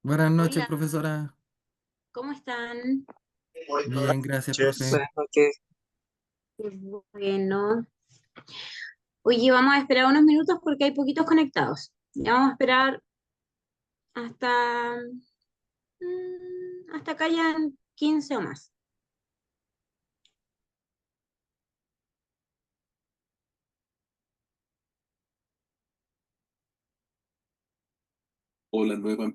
Buenas noches, Hola, profesora. ¿cómo están? Bien, gracias, Noches. profe. Buenas noches. Qué bueno. Oye, vamos a esperar unos minutos porque hay poquitos conectados. Ya vamos a esperar hasta, hasta que hayan 15 o más. Hola, nueva.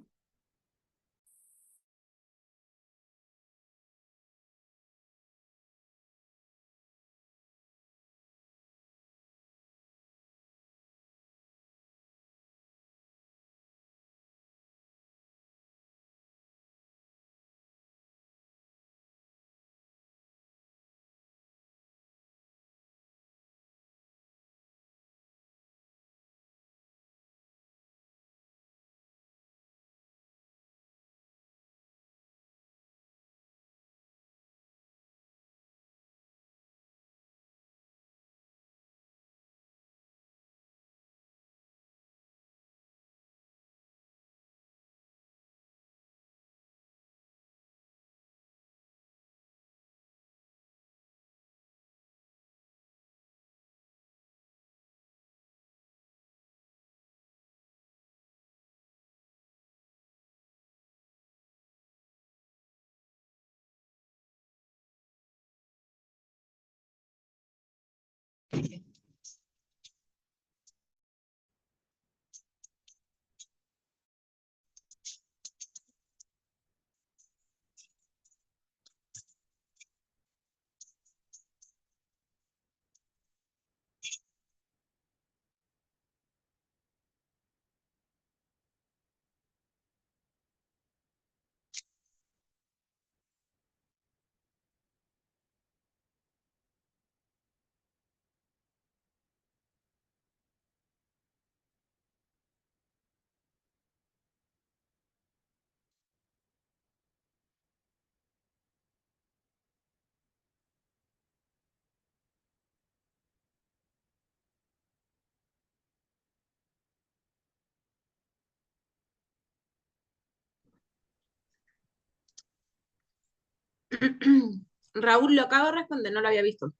Raúl lo acabo de responder, no lo había visto.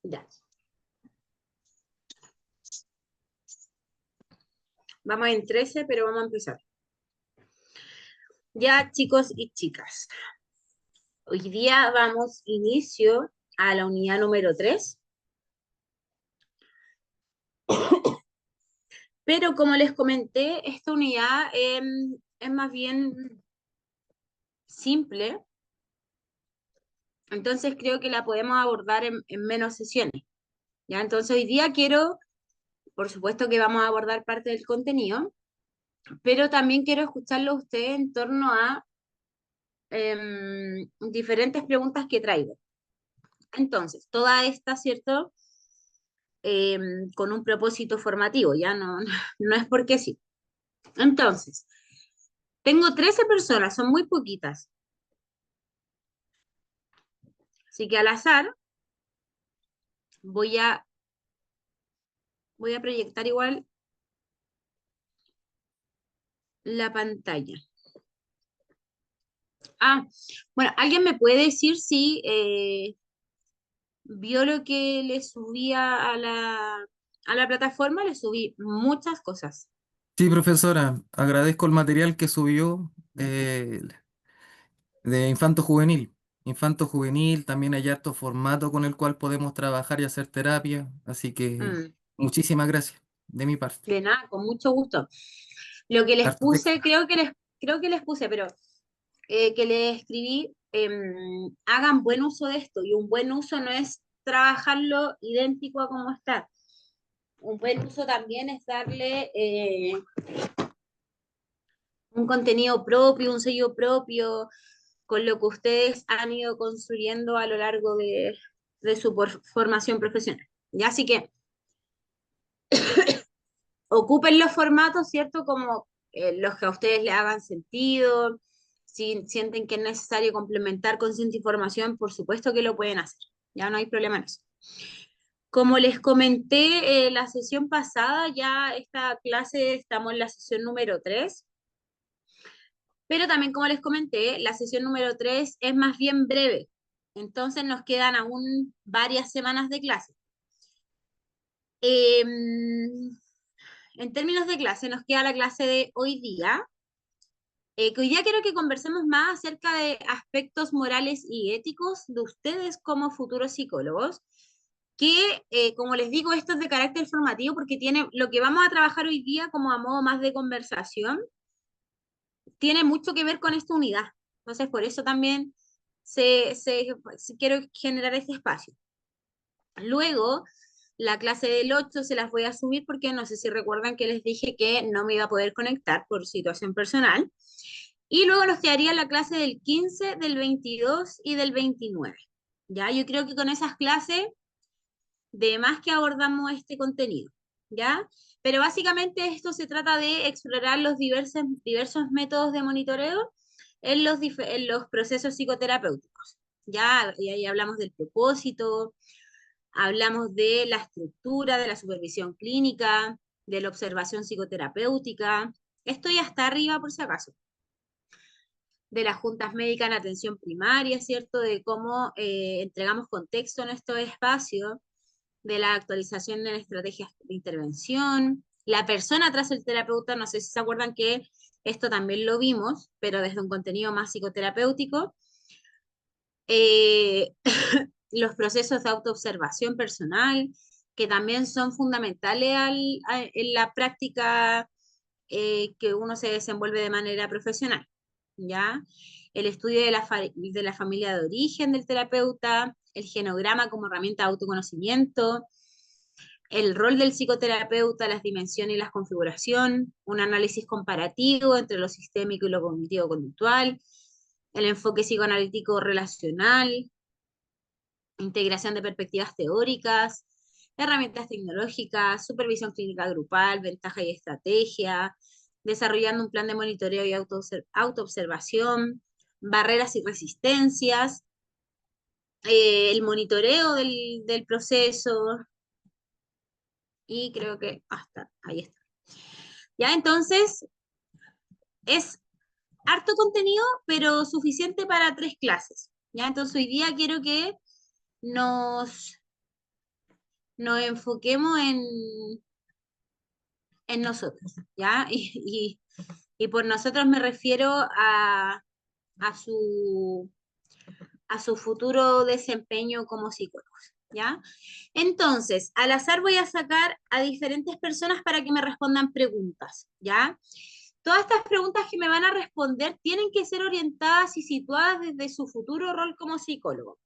Ya. Vamos en 13, pero vamos a empezar. Ya, chicos y chicas. Hoy día vamos inicio a la unidad número 3. Pero como les comenté, esta unidad es más bien simple, entonces creo que la podemos abordar en menos sesiones. ¿Ya? Entonces hoy día quiero, por supuesto que vamos a abordar parte del contenido, pero también quiero escucharlo a ustedes en torno a diferentes preguntas que traigo. Entonces, toda esta, ¿cierto? Con un propósito formativo, ya no, no es porque sí. Entonces, tengo 13 personas, son muy poquitas. Así que al azar voy a, voy a proyectar igual la pantalla. Ah, bueno, ¿alguien me puede decir si vio lo que le subía a la plataforma? Le subí muchas cosas. Sí, profesora, agradezco el material que subió de Infanto Juvenil. Infanto Juvenil, también hay harto formato con el cual podemos trabajar y hacer terapia, así que Mm, muchísimas gracias de mi parte. de nada, con mucho gusto. Lo que les Harto texto. puse, creo que les puse, pero que les escribí, hagan buen uso de esto. Y un buen uso no es trabajarlo idéntico a como está. Un buen uso también es darle un contenido propio, un sello propio, con lo que ustedes han ido construyendo a lo largo de su formación profesional. Ya, así que ocupen los formatos, ¿cierto? Como los que a ustedes le hagan sentido. Si sienten que es necesario complementar con cierta información, por supuesto que lo pueden hacer. Ya no hay problema en eso. Como les comenté la sesión pasada, ya esta clase estamos en la sesión número 3, pero también como les comenté, la sesión número 3 es más bien breve, entonces nos quedan aún varias semanas de clase. En términos de clase, nos queda la clase de hoy día, que hoy día quiero que conversemos más acerca de aspectos morales y éticos de ustedes como futuros psicólogos, que como les digo, esto es de carácter formativo porque tiene lo que vamos a trabajar hoy día como a modo más de conversación, tiene mucho que ver con esta unidad. Entonces, por eso también quiero generar este espacio. Luego, la clase del 8 se las voy a subir porque no sé si recuerdan que les dije que no me iba a poder conectar por situación personal. Y luego nos quedaría la clase del 15, del 22 y del 29. Ya, yo creo que con esas clases de más que abordamos este contenido, ¿ya? Pero básicamente esto se trata de explorar los diversos métodos de monitoreo en los procesos psicoterapéuticos, ¿ya? Y ahí hablamos del propósito, hablamos de la estructura, de la supervisión clínica, de la observación psicoterapéutica. Estoy hasta arriba por si acaso. De las juntas médicas en atención primaria, ¿cierto? De cómo entregamos contexto en estos espacios, de la actualización en estrategias de intervención, la persona tras el terapeuta, no sé si se acuerdan que esto también lo vimos, pero desde un contenido más psicoterapéutico, eh, los procesos de autoobservación personal, que también son fundamentales en la práctica que uno se desenvuelve de manera profesional, ¿ya? El estudio de la familia de origen del terapeuta, el genograma como herramienta de autoconocimiento, el rol del psicoterapeuta, las dimensiones y la configuración, un análisis comparativo entre lo sistémico y lo cognitivo-conductual, el enfoque psicoanalítico relacional, integración de perspectivas teóricas, herramientas tecnológicas, supervisión clínica grupal, ventaja y estrategia, desarrollando un plan de monitoreo y autoobservación, barreras y resistencias, el monitoreo del proceso, y creo que hasta ahí está. Ya, entonces es harto contenido, pero suficiente para 3 clases. Ya, entonces hoy día quiero que nos, nos enfoquemos en nosotros, ¿ya? Y por nosotros me refiero a su, a su futuro desempeño como psicólogos, ¿ya? Entonces, al azar voy a sacar a diferentes personas para que me respondan preguntas, ¿ya? Todas estas preguntas que me van a responder tienen que ser orientadas y situadas desde su futuro rol como psicólogo.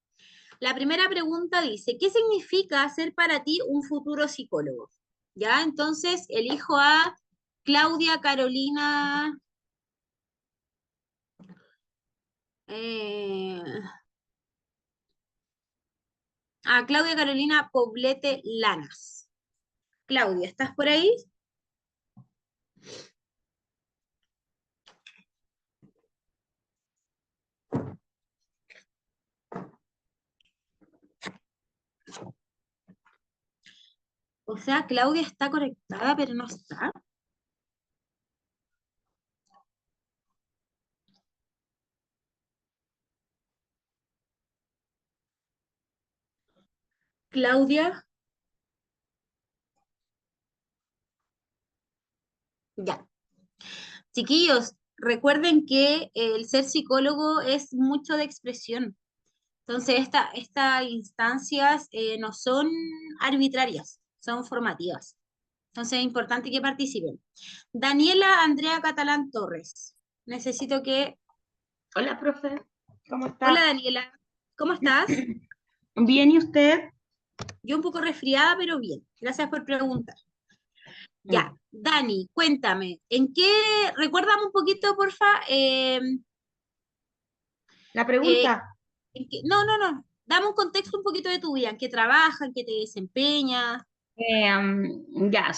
La primera pregunta dice, ¿qué significa ser para ti un futuro psicólogo? ¿Ya? Entonces, elijo a Claudia Carolina, eh, a Claudia Carolina Poblete Lanas. Claudia, ¿estás por ahí? O sea, Claudia está conectada, pero no está. Claudia, ya. Chiquillos, recuerden que el ser psicólogo es mucho de expresión. Entonces, estas instancias no son arbitrarias, son formativas. Entonces, es importante que participen. Daniela Andrea Catalán Torres. Necesito que... Hola, profe, ¿cómo Hola, está? Daniela. ¿Cómo estás? Bien, ¿y usted? Yo un poco resfriada, pero bien. Gracias por preguntar. Ya, Dani, cuéntame, ¿en qué... Recuérdame un poquito, porfa, La eh, pregunta, no, no, no. Dame un contexto un poquito de tu vida, en qué trabajas, en qué te desempeñas. ya,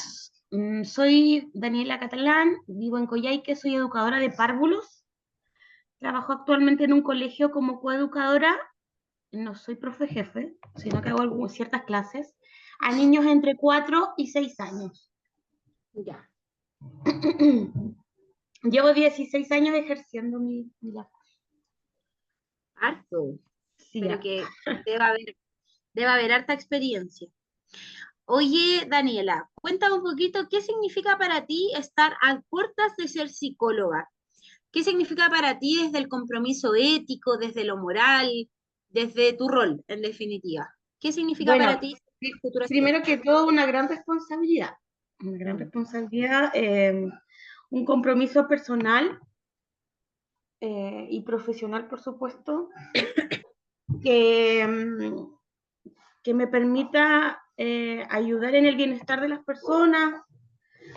Soy Daniela Catalán, vivo en Coyhaique, soy educadora de párvulos. Trabajo actualmente en un colegio como coeducadora. No soy profe jefe, sino que hago ciertas clases a niños entre 4 y 6 años. Ya. Llevo 16 años ejerciendo mi labor. Harto, Sí, pero ya. que debe haber harta experiencia. Oye, Daniela, cuéntame un poquito qué significa para ti estar a puertas de ser psicóloga. ¿Qué significa para ti desde el compromiso ético, desde lo moral, desde tu rol, en definitiva? ¿Qué significa Bueno, para ti ser futura psicóloga? primero que todo, una gran responsabilidad. Una gran Mm. responsabilidad, un compromiso personal y profesional, por supuesto, que, que me permita ayudar en el bienestar de las personas,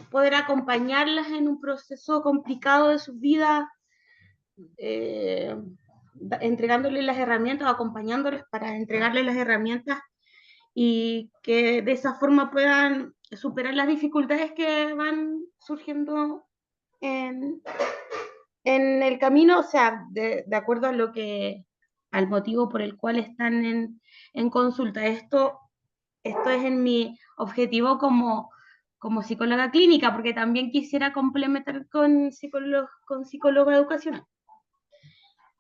poder acompañarlas en un proceso complicado de sus vidas, eh, entregándoles las herramientas, acompañándoles para entregarles las herramientas y que de esa forma puedan superar las dificultades que van surgiendo en, en el camino, o sea, de acuerdo a lo que, al motivo por el cual están en consulta. Esto es en mi objetivo como psicóloga clínica, porque también quisiera complementar con psicóloga educacional.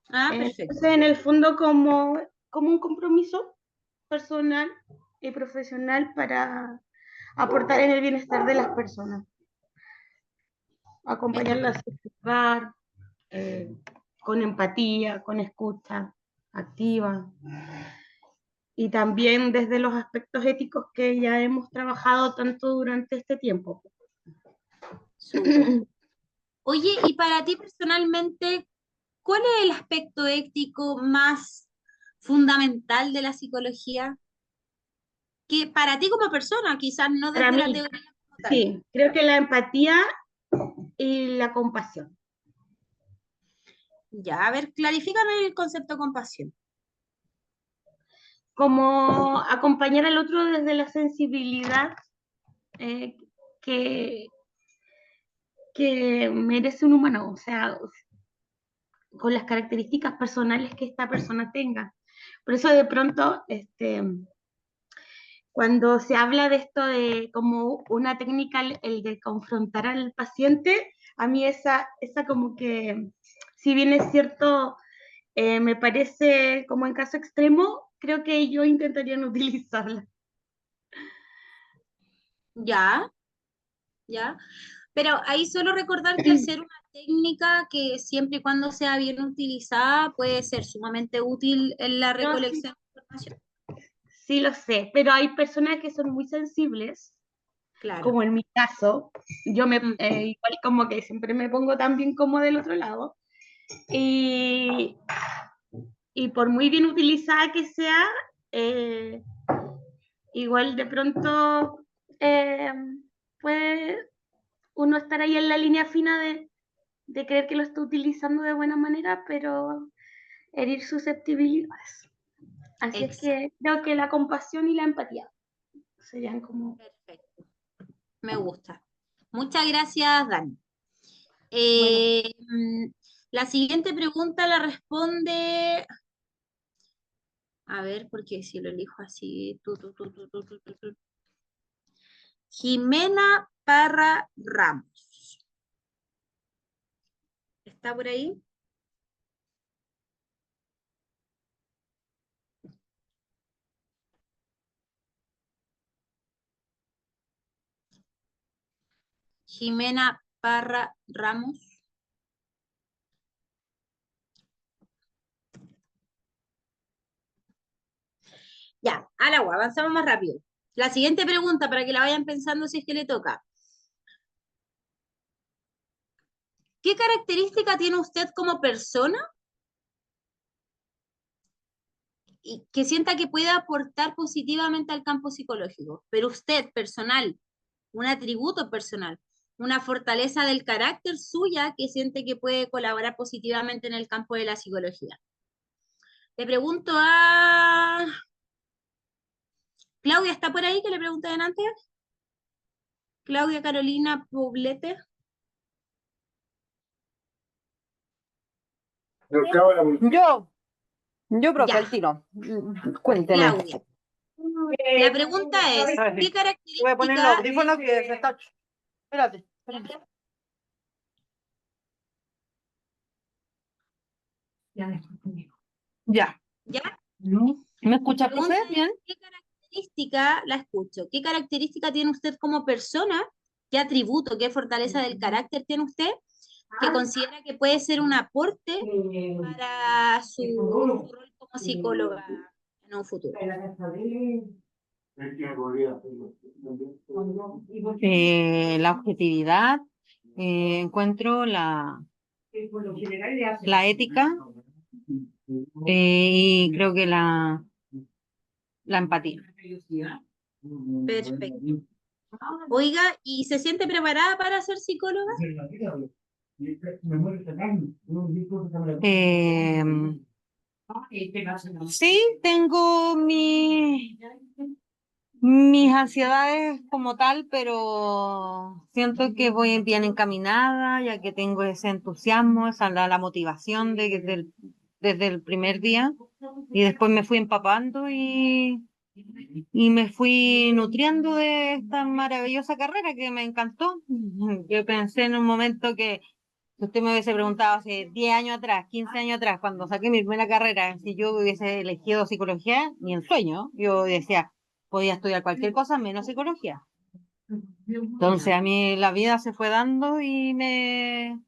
Ah, perfecto. Entonces, en el fondo, como un compromiso personal y profesional para aportar en el bienestar de las personas, acompañarlas a jugar, con empatía, con escucha activa y también desde los aspectos éticos que ya hemos trabajado tanto durante este tiempo. Súper. Oye, y para ti personalmente, ¿cuál es el aspecto ético más fundamental de la psicología? Que para ti como persona, quizás no Para desde la mí, teoría como tal. sí, creo que la empatía y la compasión. Ya, a ver, clarifícame el concepto de compasión. Como acompañar al otro desde la sensibilidad eh, que, que merece un humano, o sea, con las características personales que esta persona tenga. Por eso de pronto, cuando se habla de esto de como una técnica, el de confrontar al paciente, a mí esa como que, si bien es cierto, me parece como en caso extremo, creo que yo intentaría no utilizarla. Ya, ya. Pero ahí solo recordar que al ser una técnica que siempre y cuando sea bien utilizada puede ser sumamente útil en la No, sí, recolección de información. sí lo sé, pero hay personas que son muy sensibles, Claro. como en mi caso, Mm. igual como que siempre me pongo también como del otro lado, y, y por muy bien utilizada que sea, eh, igual de pronto eh, puede uno estar ahí en la línea fina de creer que lo está utilizando de buena manera, pero herir susceptibilidades. Así es Exacto. que creo que la compasión y la empatía serían como... Perfecto. Me gusta. Muchas gracias, Dani. Bueno, La siguiente pregunta la responde, a ver, porque si lo elijo así, Jimena Parra Ramos. ¿Está por ahí? Jimena Parra Ramos. Ya, al agua, avanzamos más rápido. La siguiente pregunta, para que la vayan pensando si es que le toca. ¿Qué característica tiene usted como persona y que sienta que puede aportar positivamente al campo psicológico? Pero usted, personal, un atributo personal, una fortaleza del carácter suya que siente que puede colaborar positivamente en el campo de la psicología. Le pregunto a Claudia, ¿está por ahí que le pregunté antes? Claudia Carolina Poblete. Yo, profe, Ya, al tiro. Cuénteme. Claudia. La pregunta es, A ver, ¿qué voy a poner los característica? audífonos que se está. Espérate. Ya. ¿Ya? ¿Me escucha, profe? Pregunta Bien. es, ¿qué característica, la escucho, qué característica tiene usted como persona? ¿Qué atributo, qué fortaleza del carácter tiene usted que considera que puede ser un aporte para su rol como psicóloga en un futuro? La objetividad, encuentro la ética y creo que la empatía. Perfecto. Oiga, ¿y se siente preparada para ser psicóloga? Eh, sí, tengo mis ansiedades como tal, pero siento que voy bien encaminada, ya que tengo ese entusiasmo, esa la motivación desde el primer día. Y después me fui empapando y me fui nutriendo de esta maravillosa carrera que me encantó. Yo pensé en un momento que si usted me hubiese preguntado hace 10 años atrás, 15 años atrás, cuando saqué mi primera carrera, si yo hubiese elegido psicología, ni en sueño, yo decía, podía estudiar cualquier cosa menos psicología. Entonces Ya. a mí la vida se fue dando y me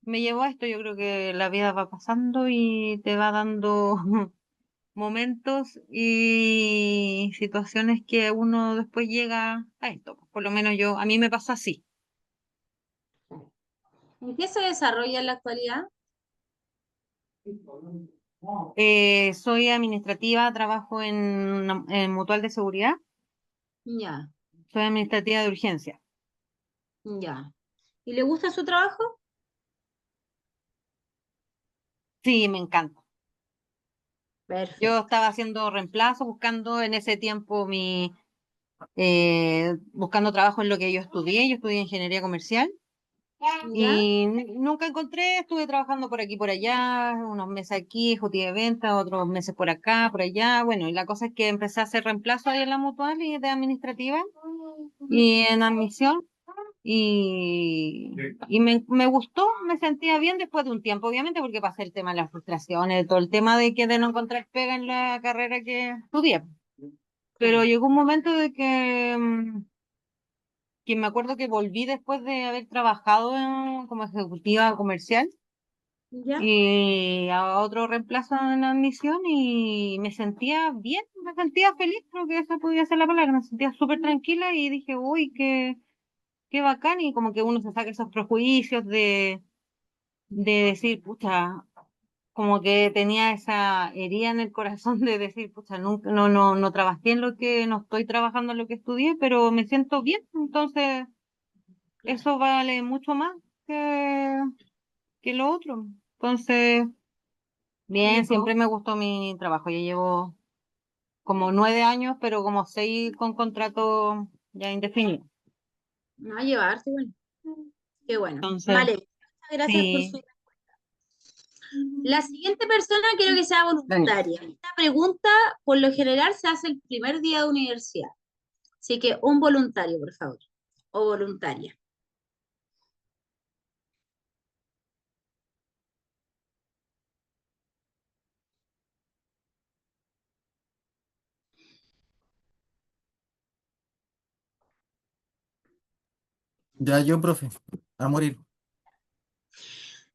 llevó a esto. Yo creo que la vida va pasando y te va dando momentos y situaciones que uno después llega a esto. Por lo menos a mí me pasa así. ¿En qué se desarrolla en la actualidad? Soy administrativa, trabajo en Mutual de Seguridad, Ya, soy administrativa de urgencia. ya. ¿Y le gusta su trabajo? Sí, me encanta. Yo Perfecto. estaba haciendo reemplazo, buscando en ese tiempo buscando trabajo en lo que yo estudié ingeniería comercial ¿Ya? y nunca encontré, estuve trabajando por aquí, por allá, unos meses aquí, ejecutiva de venta, otros meses por acá, por allá, bueno, y la cosa es que empecé a hacer reemplazo ahí en la Mutual y de administrativa y en admisión. Y me gustó, me sentía bien después de un tiempo, obviamente, porque pasé el tema de las frustraciones, todo el tema de no encontrar pega en la carrera que estudié. Pero Claro. llegó un momento de que me acuerdo que volví después de haber trabajado como ejecutiva comercial ¿Ya? y a otro reemplazo en admisión y me sentía bien, me sentía feliz, creo que esa podía ser la palabra, me sentía súper tranquila y dije, uy, qué bacán, y como que uno se saca esos prejuicios de decir, pucha, como que tenía esa herida en el corazón de decir, pucha, nunca, no trabajé en lo que, no estoy trabajando en lo que estudié, pero me siento bien, entonces Claro. eso vale mucho más que, que lo otro. Entonces, bien, siempre me gustó mi trabajo, ya llevo como 9 años, pero como 6 con contrato ya indefinido. Me va a llevarse, bueno. Qué bueno. Entonces, Vale, muchas gracias por sí, su... La siguiente persona quiero que sea Dani. voluntaria. Esta pregunta, por lo general, se hace el primer día de universidad. Así que un voluntario, por favor. O voluntaria. Ya yo, profe, a morir.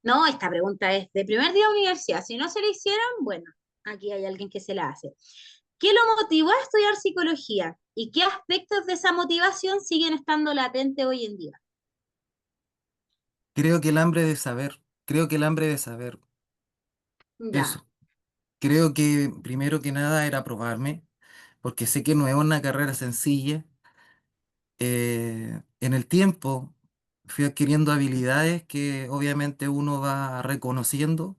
No, esta pregunta es de primer día de universidad. Si no se la hicieron, bueno, aquí hay alguien que se la hace. ¿Qué lo motivó a estudiar psicología? ¿Y qué aspectos de esa motivación siguen estando latentes hoy en día? Creo que el hambre de saber, creo que el hambre de saber, Ya, eso. Creo que primero que nada era probarme, porque sé que no es una carrera sencilla. En el tiempo fui adquiriendo habilidades que obviamente uno va reconociendo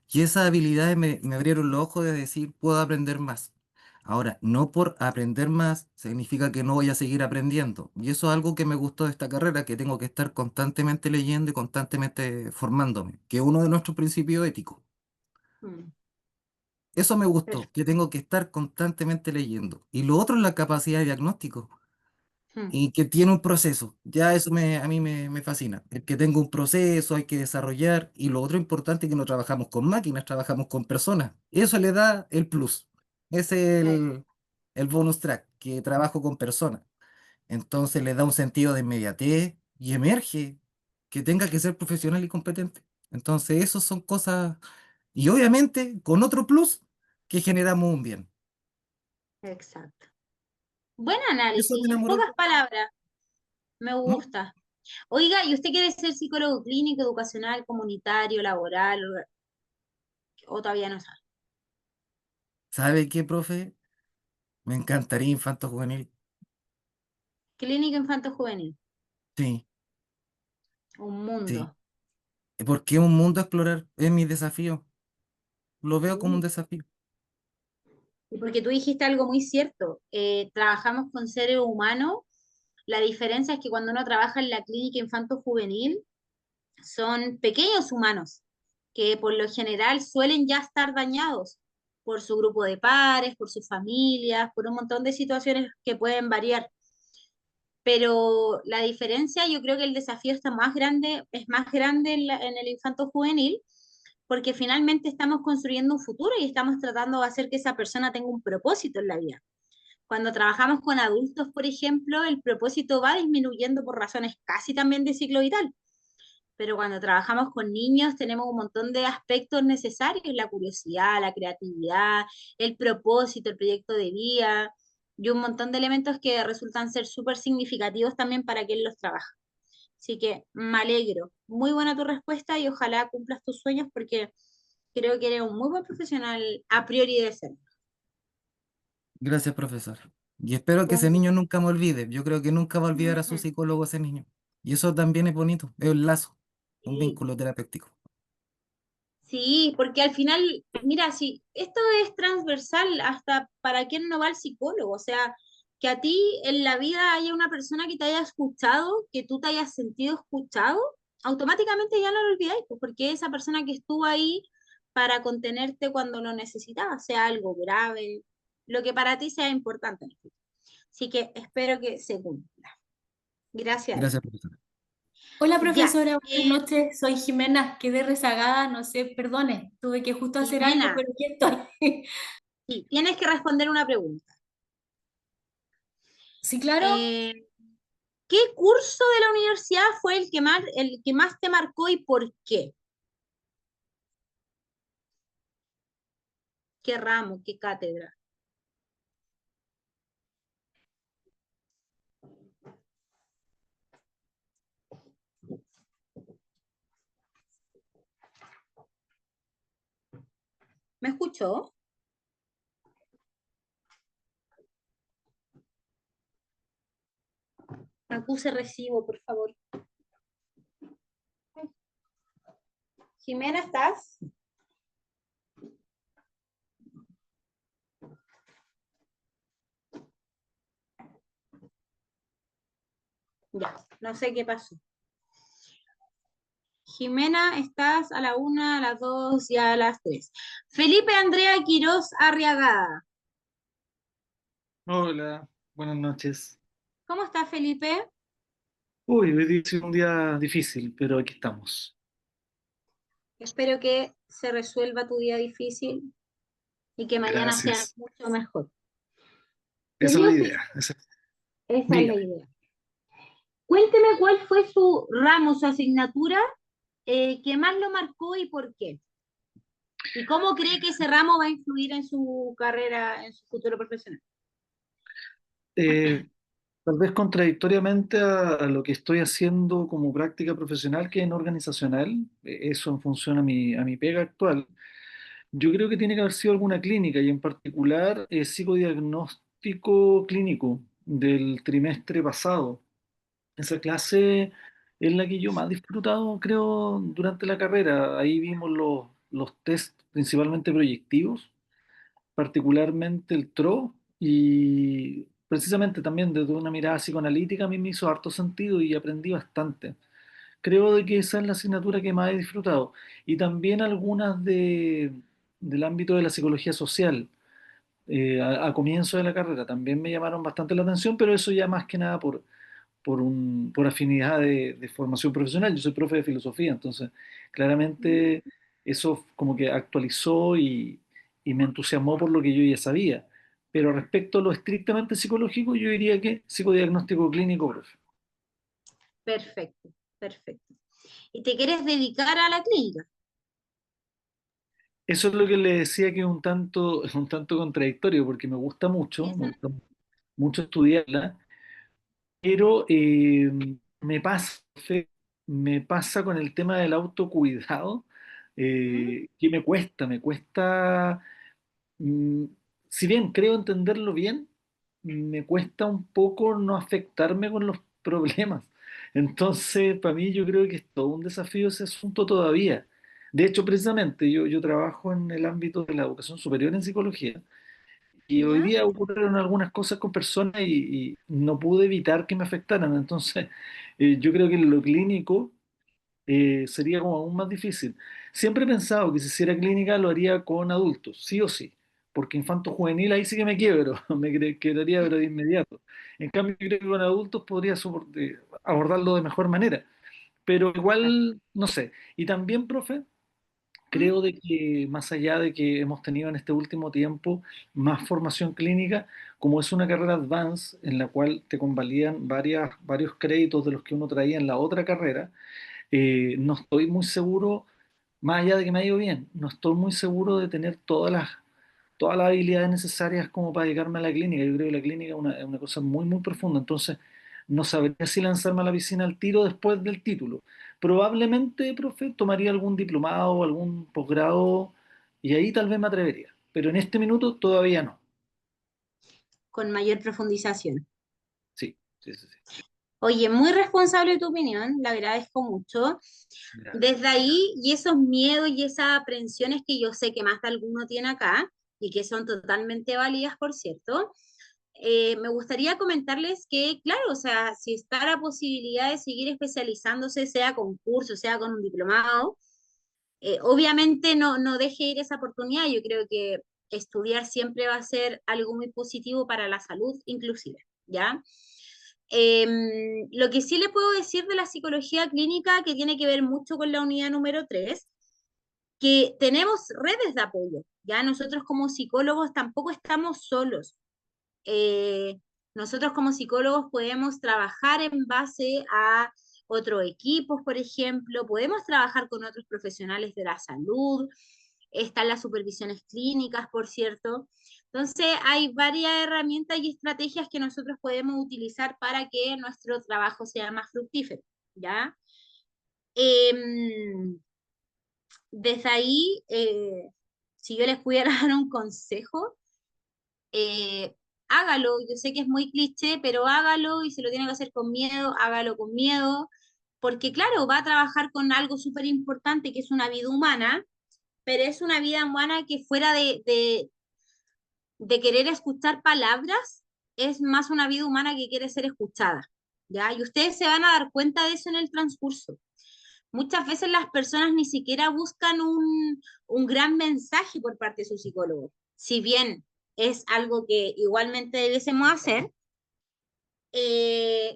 y esas habilidades me abrieron los ojos de decir, puedo aprender más. Ahora, no por aprender más significa que no voy a seguir aprendiendo. Y eso es algo que me gustó de esta carrera, que tengo que estar constantemente leyendo y constantemente formándome, que es uno de nuestros principios éticos. Mm, Eso me gustó, perfecto. que tengo que estar constantemente leyendo. Y lo otro es la capacidad de diagnóstico Mm, y que tiene un proceso. Ya eso a mí me fascina. El que tenga un proceso, hay que desarrollar. Y lo otro importante es que no trabajamos con máquinas, trabajamos con personas. Eso le da el plus. Ese es ex- el bonus track, que trabajo con personas. Entonces le da un sentido de inmediatez y emerge que tenga que ser profesional y competente. Entonces, eso son cosas, y obviamente con otro plus que generamos un bien. exacto. Buen Eso me análisis, en enamoró. pocas palabras. Me ¿Mm? gusta. Oiga, ¿y usted quiere ser psicólogo clínico, educacional, comunitario, laboral o todavía no sabe? ¿Sabe qué, profe? Me encantaría infanto juvenil. Clínico infanto juvenil, Sí, un sí. mundo. Porque es un mundo a explorar, es mi desafío. Lo veo como un Sí. desafío. Y porque tú dijiste algo muy cierto, trabajamos con seres humanos, la diferencia es que cuando uno trabaja en la clínica infanto juvenil, son pequeños humanos que por lo general suelen ya estar dañados por su grupo de pares, por sus familias, por un montón de situaciones que pueden variar. Pero la diferencia, yo creo que el desafío está más grande, es más grande en el infanto juvenil, porque finalmente estamos construyendo un futuro y estamos tratando de hacer que esa persona tenga un propósito en la vida. Cuando trabajamos con adultos, por ejemplo, el propósito va disminuyendo por razones casi también de ciclo vital. Pero cuando trabajamos con niños tenemos un montón de aspectos necesarios, la curiosidad, la creatividad, el propósito, el proyecto de vida y un montón de elementos que resultan ser súper significativos también para quien los trabaja. Así que me alegro. Muy buena tu respuesta y ojalá cumplas tus sueños porque creo que eres un muy buen profesional a priori de ser. Gracias, profesor. Y espero que Un ese niño gusto. nunca me olvide. Yo creo que nunca va a olvidar a su Ujú. psicólogo ese niño. Y eso también es bonito, es un lazo, un Sí. vínculo terapéutico. Sí, porque al final, mira, si esto es transversal hasta para quien no va al psicólogo, o sea, que a ti en la vida haya una persona que te haya escuchado, que tú te hayas sentido escuchado, automáticamente ya no lo olvidáis, pues, porque esa persona que estuvo ahí para contenerte cuando lo necesitabas, sea algo grave, lo que para ti sea importante. Así que espero que se cumpla. Gracias, Eva. Gracias, profesor. Hola Ya, profesora, buenas noches. Soy Jimena, quedé rezagada, no sé, perdone, tuve que justo hacer algo, Jimena, pero aquí estoy. sí, tienes que responder una pregunta. Sí, claro. Eh, ¿Qué curso de la universidad fue el que más te marcó y por qué? ¿Qué ramo, qué cátedra? ¿Me escuchó? Acuse recibo, por favor. Jimena, ¿estás? Ya, no sé qué pasó. Jimena, estás a la una, a las dos y a las tres. Felipe Andrea Quiroz Arriagada. Hola, buenas noches. ¿Cómo está Felipe? Uy, hoy día ha sido un día difícil, pero aquí estamos. Espero que se resuelva tu día difícil y que mañana sea Gracias. mucho mejor. Esa es la Querido idea. Felipe, Esa- esa es la Dígame. idea. Cuénteme cuál fue su ramo, su asignatura que más lo marcó y por qué. ¿Y cómo cree que ese ramo va a influir en su carrera, en su futuro profesional? Eh, Tal vez contradictoriamente a lo que estoy haciendo como práctica profesional, que es en organizacional, eso en función a mi pega actual, yo creo que tiene que haber sido alguna clínica y en particular psicodiagnóstico clínico del trimestre pasado. Esa clase es la que yo más he disfrutado, creo, durante la carrera. Ahí vimos los test principalmente proyectivos particularmente el TRO, y precisamente también desde una mirada psicoanalítica a mí me hizo harto sentido y aprendí bastante. Creo de que esa es la asignatura que más he disfrutado. Y también algunas del ámbito de la psicología social, a comienzo de la carrera, también me llamaron bastante la atención, pero eso ya más que nada por afinidad de formación profesional. Yo soy profe de filosofía, entonces claramente eso como que actualizó y me entusiasmó por lo que yo ya sabía. Pero respecto a lo estrictamente psicológico, yo diría que psicodiagnóstico clínico, profe. Perfecto, perfecto. ¿Y te quieres dedicar a la clínica? Eso es lo que le decía que es es un tanto contradictorio, porque me gusta mucho estudiarla, pero me pasa, Fe, me pasa con el tema del autocuidado, ¿Mm? que me cuesta, mm, si bien creo entenderlo bien, me cuesta un poco no afectarme con los problemas. Entonces, para mí yo creo que es todo un desafío ese asunto todavía. De hecho, precisamente yo trabajo en el ámbito de la educación superior en psicología y hoy ¿Ya? día ocurrieron algunas cosas con personas y no pude evitar que me afectaran. Entonces, yo creo que en lo clínico sería como aún más difícil. Siempre he pensado que si hiciera clínica lo haría con adultos, sí o sí, porque infanto juvenil ahí sí que me quiebro, quebraría pero de inmediato. En cambio, yo creo que con adultos podría abordarlo de mejor manera, pero igual, no sé. Y también, profe, ¿Mm? creo de que más allá de que hemos tenido en este último tiempo más formación clínica, como es una carrera advanced en la cual te convalidan varios créditos de los que uno traía en la otra carrera, no estoy muy seguro, más allá de que me ha ido bien, no estoy muy seguro de tener todas las habilidades necesarias como para dedicarme a la clínica. Yo creo que la clínica es una cosa muy, muy profunda, entonces no sabría si lanzarme a la piscina al tiro después del título. Probablemente, profe, tomaría algún diplomado o algún posgrado y ahí tal vez me atrevería, pero en este minuto todavía no. Con mayor profundización. Sí, sí, sí, sí. Oye, muy responsable tu opinión, la agradezco mucho. Gracias. Desde ahí, y esos miedos y esas aprensiones que yo sé que más de alguno tiene acá, y que son totalmente válidas, por cierto, me gustaría comentarles que, claro, o sea, si está la posibilidad de seguir especializándose, sea con curso, sea con un diplomado, obviamente no deje ir esa oportunidad. Yo creo que estudiar siempre va a ser algo muy positivo para la salud, inclusive, ¿ya? Lo que sí le puedo decir de la psicología clínica, que tiene que ver mucho con la unidad número 3, que tenemos redes de apoyo, ¿ya? Nosotros como psicólogos tampoco estamos solos. Eh, Nosotros como psicólogos podemos trabajar en base a otros equipos, por ejemplo, podemos trabajar con otros profesionales de la salud, están las supervisiones clínicas, por cierto. Entonces, hay varias herramientas y estrategias que nosotros podemos utilizar para que nuestro trabajo sea más fructífero, ¿ya? Em, Desde ahí, si yo les pudiera dar un consejo, eh, hágalo. Yo sé que es muy cliché, pero hágalo y si lo tiene que hacer con miedo, hágalo con miedo, porque claro, va a trabajar con algo súper importante que es una vida humana, pero es una vida humana que fuera de querer escuchar palabras, es más una vida humana que quiere ser escuchada, ¿ya? Y ustedes se van a dar cuenta de eso en el transcurso. Muchas veces las personas ni siquiera buscan un gran mensaje por parte de su psicólogo. Si bien es algo que igualmente debiésemos hacer,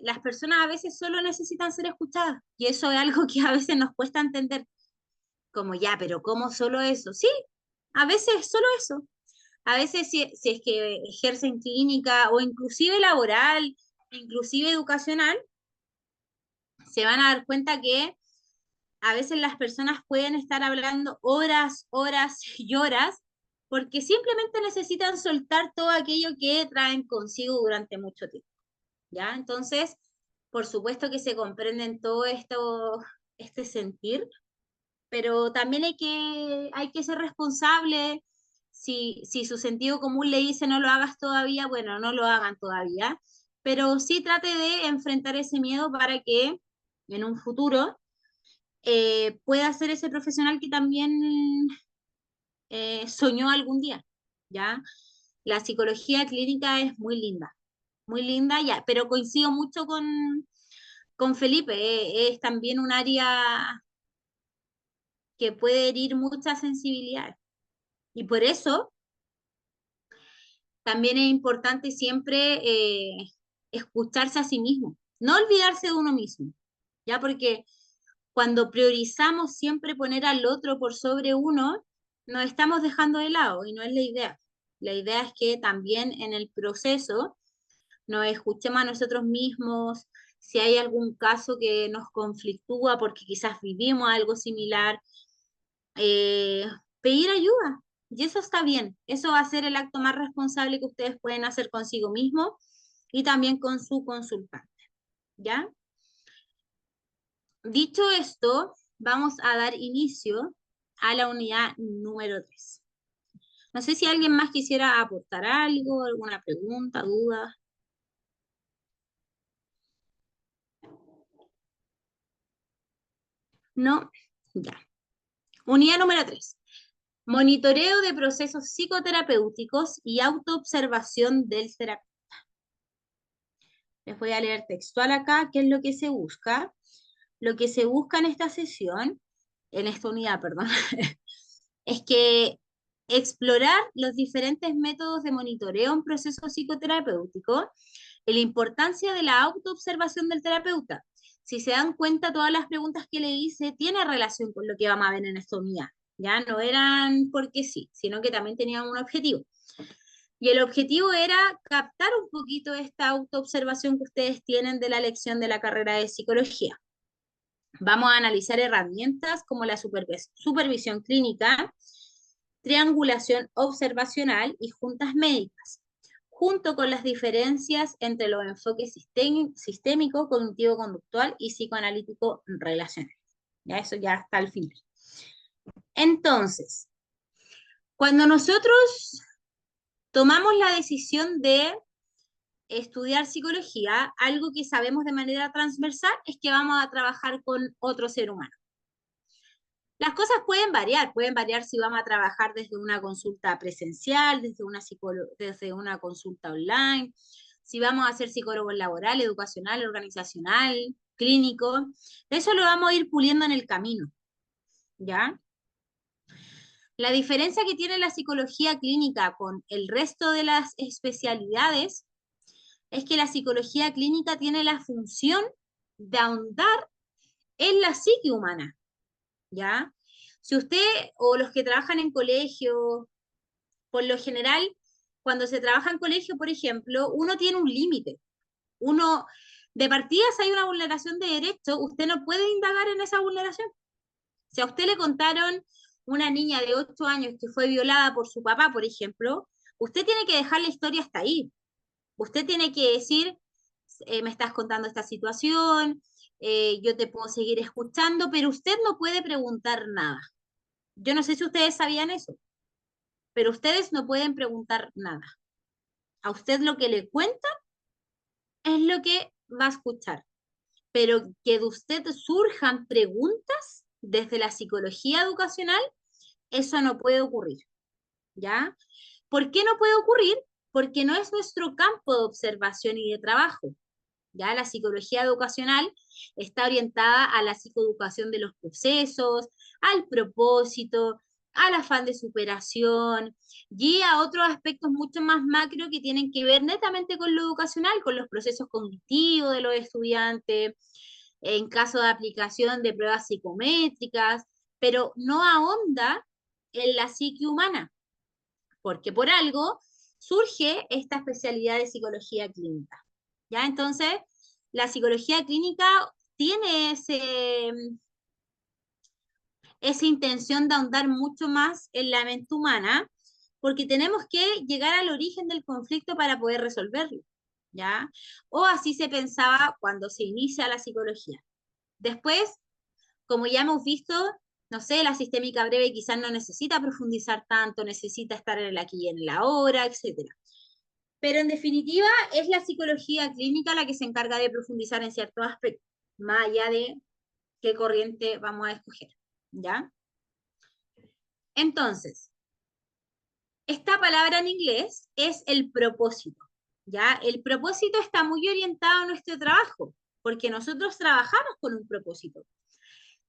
las personas a veces solo necesitan ser escuchadas y eso es algo que a veces nos cuesta entender, como ya, pero ¿cómo solo eso? Sí, a veces es solo eso. A veces si es que ejercen clínica o inclusive laboral, inclusive educacional, se van a dar cuenta que a veces las personas pueden estar hablando horas, horas y horas, porque simplemente necesitan soltar todo aquello que traen consigo durante mucho tiempo, ¿ya? Entonces, por supuesto que se comprenden todo esto, este sentir, pero también hay que ser responsable. Si su sentido común le dice no lo hagas todavía, bueno, no lo hagan todavía, pero sí trate de enfrentar ese miedo para que en un futuro pueda ser ese profesional que también soñó algún día. ¿ya? La psicología clínica es muy linda, ya, pero coincido mucho con Felipe, es también un área que puede herir muchas sensibilidades. Y por eso también es importante siempre escucharse a sí mismo, no olvidarse de uno mismo, ¿ya? Porque cuando priorizamos siempre poner al otro por sobre uno, nos estamos dejando de lado y no es la idea. La idea es que también en el proceso nos escuchemos a nosotros mismos, si hay algún caso que nos conflictúa porque quizás vivimos algo similar, eh, pedir ayuda. Y eso está bien. Eso va a ser el acto más responsable que ustedes pueden hacer consigo mismo y también con su consultante. ¿Ya? Dicho esto, vamos a dar inicio a la unidad número 3. No sé si alguien más quisiera aportar algo, alguna pregunta, duda. No, ya. Unidad número 3. Monitoreo de procesos psicoterapéuticos y autoobservación del terapeuta. Les voy a leer textual acá qué es lo que se busca. Lo que se busca en esta sesión, en esta unidad, perdón, es que explorar los diferentes métodos de monitoreo en proceso psicoterapéutico y la importancia de la autoobservación del terapeuta. Si se dan cuenta, todas las preguntas que le hice tienen relación con lo que vamos a ver en esta unidad. Ya no eran porque sí, sino que también tenían un objetivo. Y el objetivo era captar un poquito esta autoobservación que ustedes tienen de la lección de la carrera de psicología. Vamos a analizar herramientas como la supervisión clínica, triangulación observacional y juntas médicas, junto con las diferencias entre los enfoques sistémico, cognitivo-conductual y psicoanalítico relacional. Ya eso ya está al final. Entonces, cuando nosotros tomamos la decisión de estudiar psicología, algo que sabemos de manera transversal es que vamos a trabajar con otro ser humano. Las cosas pueden variar si vamos a trabajar desde una consulta presencial, desde una consulta online, si vamos a hacer psicólogo laboral, educacional, organizacional, clínico. Eso lo vamos a ir puliendo en el camino, ¿ya? La diferencia que tiene la psicología clínica con el resto de las especialidades es que la psicología clínica tiene la función de ahondar en la psique humana, ¿ya? Si usted o los que trabajan en colegio, por lo general, cuando se trabaja en colegio, por ejemplo, uno tiene un límite. Uno, de partida, si hay una vulneración de derechos, usted no puede indagar en esa vulneración. Si a usted le contaron una niña de 8 años que fue violada por su papá, por ejemplo, usted tiene que dejar la historia hasta ahí. Usted tiene que decir, me estás contando esta situación, yo te puedo seguir escuchando, pero usted no puede preguntar nada. Yo no sé si ustedes sabían eso, pero ustedes no pueden preguntar nada. A usted lo que le cuentan es lo que va a escuchar, pero que de usted surjan preguntas desde la psicología educacional, eso no puede ocurrir, ¿ya? ¿Por qué no puede ocurrir? Porque no es nuestro campo de observación y de trabajo. Ya la psicología educacional está orientada a la psicoeducación de los procesos, al propósito, al afán de superación y a otros aspectos mucho más macro que tienen que ver netamente con lo educacional, con los procesos cognitivos de los estudiantes, en caso de aplicación de pruebas psicométricas, pero no ahonda en la psique humana, porque por algo surge esta especialidad de psicología clínica. ¿Ya? Entonces, la psicología clínica tiene esa intención de ahondar mucho más en la mente humana, porque tenemos que llegar al origen del conflicto para poder resolverlo, ¿ya? O así se pensaba cuando se inicia la psicología. Después, como ya hemos visto, no sé, la sistémica breve quizás no necesita profundizar tanto, necesita estar en el aquí y en la ahora, etcétera. Pero en definitiva es la psicología clínica la que se encarga de profundizar en ciertos aspectos, más allá de qué corriente vamos a escoger, ¿ya? Entonces, esta palabra en inglés es el propósito, ¿ya? El propósito está muy orientado a nuestro trabajo, porque nosotros trabajamos con un propósito.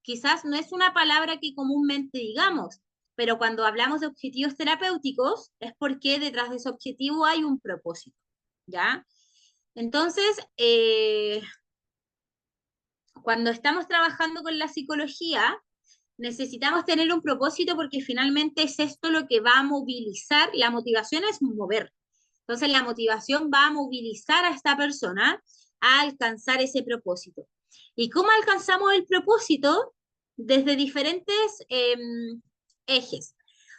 Quizás no es una palabra que comúnmente digamos, pero cuando hablamos de objetivos terapéuticos es porque detrás de ese objetivo hay un propósito, ¿ya? Entonces, cuando estamos trabajando con la psicología, necesitamos tener un propósito porque finalmente es esto lo que va a movilizar, la motivación es mover. Entonces la motivación va a movilizar a esta persona a alcanzar ese propósito. ¿Y cómo alcanzamos el propósito? Desde diferentes ejes.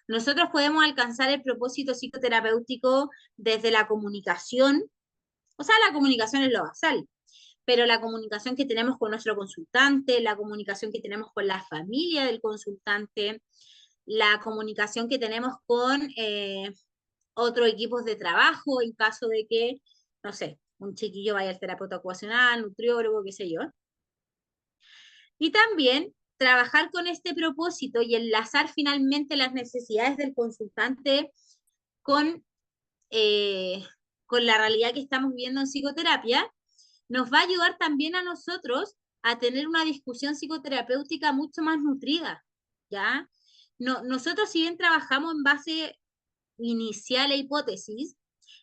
Nosotros podemos alcanzar el propósito psicoterapéutico desde la comunicación, o sea, la comunicación es lo basal, pero la comunicación que tenemos con nuestro consultante, la comunicación que tenemos con la familia del consultante, la comunicación que tenemos con otros equipos de trabajo en caso de que, no sé, un chiquillo vaya al terapeuta ocupacional, nutriólogo, qué sé yo. Y también trabajar con este propósito y enlazar finalmente las necesidades del consultante con, eh, con la realidad que estamos viviendo en psicoterapia, nos va a ayudar también a nosotros a tener una discusión psicoterapéutica mucho más nutrida, ¿ya? No, nosotros si bien trabajamos en base inicial e hipótesis,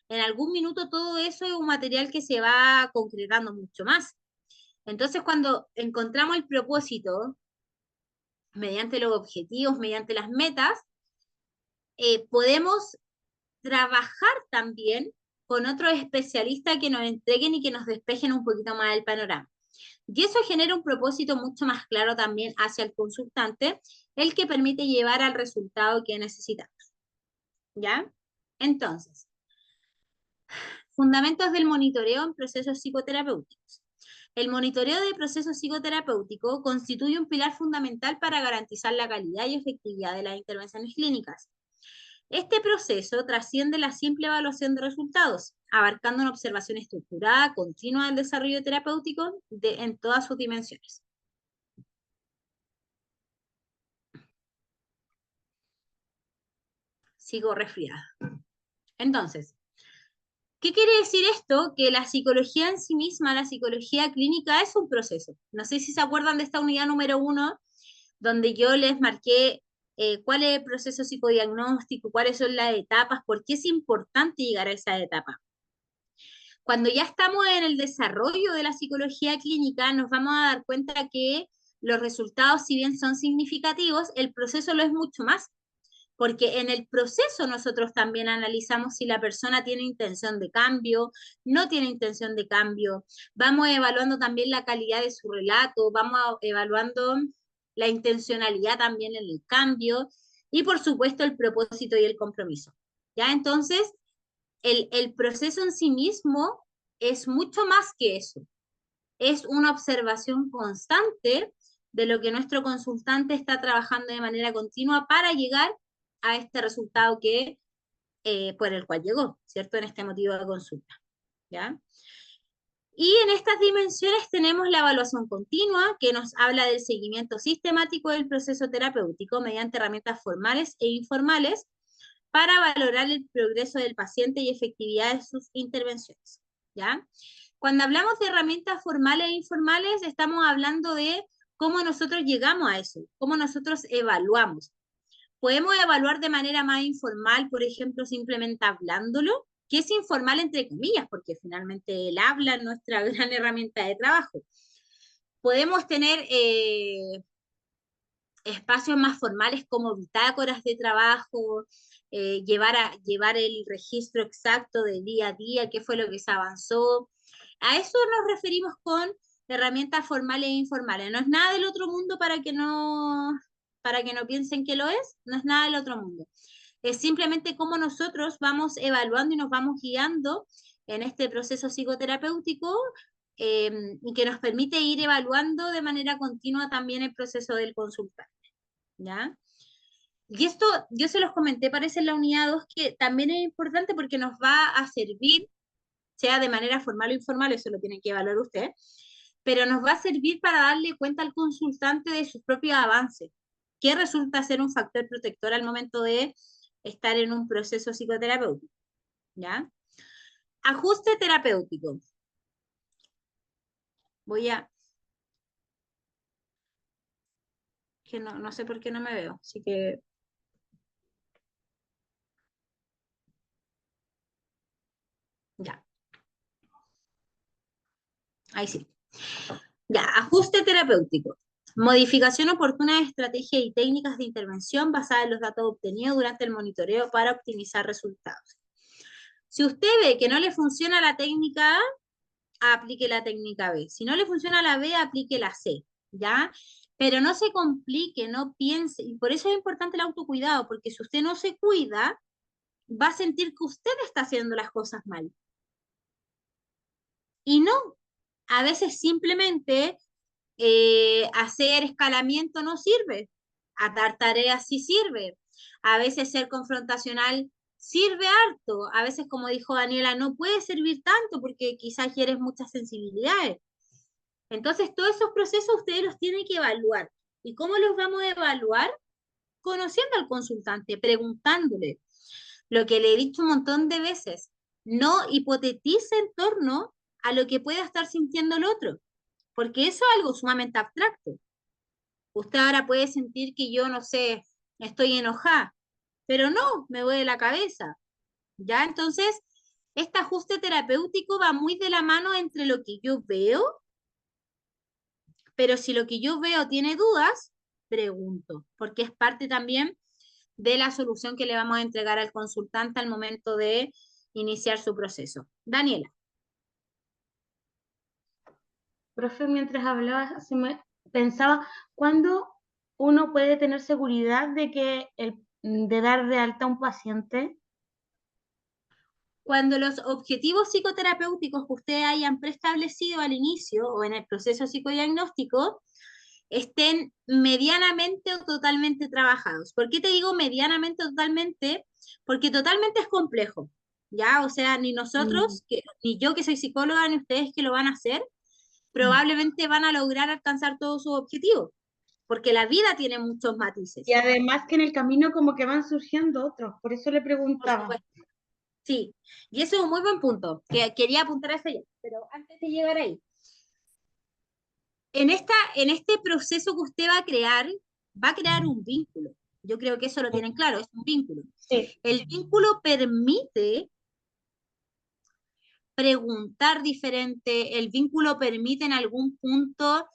en algún minuto todo eso es un material que se va concretando mucho más. Entonces, cuando encontramos el propósito, mediante los objetivos, mediante las metas, podemos trabajar también con otros especialistas que nos entreguen y que nos despejen un poquito más el panorama. Y eso genera un propósito mucho más claro también hacia el consultante, el que permite llevar al resultado que necesitamos. ¿Ya? Entonces, fundamentos del monitoreo en procesos psicoterapéuticos. El monitoreo de procesos psicoterapéuticos constituye un pilar fundamental para garantizar la calidad y efectividad de las intervenciones clínicas. Este proceso trasciende la simple evaluación de resultados, abarcando una observación estructurada, continua del desarrollo terapéutico en todas sus dimensiones. Sigo resfriada. Entonces, ¿qué quiere decir esto? Que la psicología en sí misma, la psicología clínica, es un proceso. No sé si se acuerdan de esta unidad número 1, donde yo les marqué cuál es el proceso psicodiagnóstico, cuáles son las etapas, por qué es importante llegar a esa etapa. Cuando ya estamos en el desarrollo de la psicología clínica, nos vamos a dar cuenta que los resultados, si bien son significativos, el proceso lo es mucho más, porque en el proceso nosotros también analizamos si la persona tiene intención de cambio, no tiene intención de cambio, vamos evaluando también la calidad de su relato, vamos evaluando la intencionalidad también en el cambio y por supuesto el propósito y el compromiso. ¿Ya? Entonces, el proceso en sí mismo es mucho más que eso. Es una observación constante de lo que nuestro consultante está trabajando de manera continua para llegar a este resultado que por el cual llegó, ¿cierto? En este motivo de consulta, ¿ya? Y en estas dimensiones tenemos la evaluación continua, que nos habla del seguimiento sistemático del proceso terapéutico mediante herramientas formales e informales para valorar el progreso del paciente y efectividad de sus intervenciones, ¿ya? Cuando hablamos de herramientas formales e informales, estamos hablando de cómo nosotros llegamos a eso, cómo nosotros evaluamos. Podemos evaluar de manera más informal, por ejemplo, simplemente hablándolo, que es informal entre comillas, porque finalmente el habla es nuestra gran herramienta de trabajo. Podemos tener espacios más formales como bitácoras de trabajo, llevar el registro exacto de día a día, qué fue lo que se avanzó. A eso nos referimos con herramientas formales e informales. No es nada del otro mundo para que no piensen que lo es, no es nada del otro mundo. Es simplemente cómo nosotros vamos evaluando y nos vamos guiando en este proceso psicoterapéutico y que nos permite ir evaluando de manera continua también el proceso del consultante, ¿ya? Y esto, yo se los comenté, parece en la unidad 2, que también es importante porque nos va a servir, sea de manera formal o informal, eso lo tiene que evaluar usted, pero nos va a servir para darle cuenta al consultante de sus propios avances, que resulta ser un factor protector al momento de estar en un proceso psicoterapéutico, ¿ya? Ajuste terapéutico. Voy a... que no sé por qué no me veo, así que... Ya, ahí sí. Ya, ajuste terapéutico. Modificación oportuna de estrategias y técnicas de intervención basadas en los datos obtenidos durante el monitoreo para optimizar resultados. Si usted ve que no le funciona la técnica A, aplique la técnica B. Si no le funciona la B, aplique la C, ¿ya? Pero no se complique, no piense. Y por eso es importante el autocuidado, porque si usted no se cuida, va a sentir que usted está haciendo las cosas mal. Y no, a veces simplemente hacer escalamiento no sirve, a dar tareas sí sirve, a veces ser confrontacional sirve harto, a veces como dijo Daniela, no puede servir tanto porque quizás quieres muchas sensibilidades. Entonces todos esos procesos ustedes los tienen que evaluar. ¿Y cómo los vamos a evaluar? Conociendo al consultante, preguntándole. Lo que le he dicho un montón de veces, no hipotetice en torno a lo que pueda estar sintiendo el otro, porque eso es algo sumamente abstracto. Usted ahora puede sentir que yo, no sé, estoy enojada, pero no, me duele la cabeza. ¿Ya? Entonces, este ajuste terapéutico va muy de la mano entre lo que yo veo, pero si lo que yo veo tiene dudas, pregunto, porque es parte también de la solución que le vamos a entregar al consultante al momento de iniciar su proceso. Daniela. Profe, mientras hablaba, pensaba, ¿cuándo uno puede tener seguridad de que de dar de alta a un paciente? Cuando los objetivos psicoterapéuticos que ustedes hayan preestablecido al inicio o en el proceso psicodiagnóstico estén medianamente o totalmente trabajados. ¿Por qué te digo medianamente o totalmente? Porque totalmente es complejo, ¿ya? O sea, ni nosotros, ni yo que soy psicóloga, ni ustedes que lo van a hacer, probablemente van a lograr alcanzar todos sus objetivos, porque la vida tiene muchos matices. Y además que en el camino como que van surgiendo otros, por eso le Por preguntaba. supuesto. Sí, y eso es un muy buen punto, que quería apuntar a eso ya, pero antes de llegar ahí, en este proceso que usted va a crear un vínculo. Yo creo que eso lo tienen claro, es un vínculo. Sí. El vínculo permite preguntar diferente, el vínculo permite en algún punto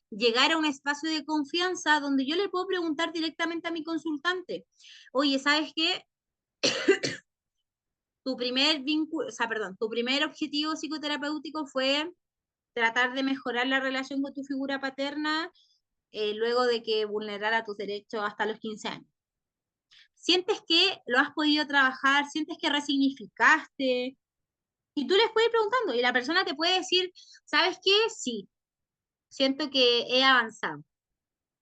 llegar a un espacio de confianza donde yo le puedo preguntar directamente a mi consultante, oye, ¿sabes qué? Tu primer vínculo, o sea, perdón, tu primer objetivo psicoterapéutico fue tratar de mejorar la relación con tu figura paterna luego de que vulnerara tus derechos hasta los 15 años. ¿Sientes que lo has podido trabajar? ¿Sientes que resignificaste? Y tú les puedes ir preguntando y la persona te puede decir, ¿sabes qué? Sí, siento que he avanzado.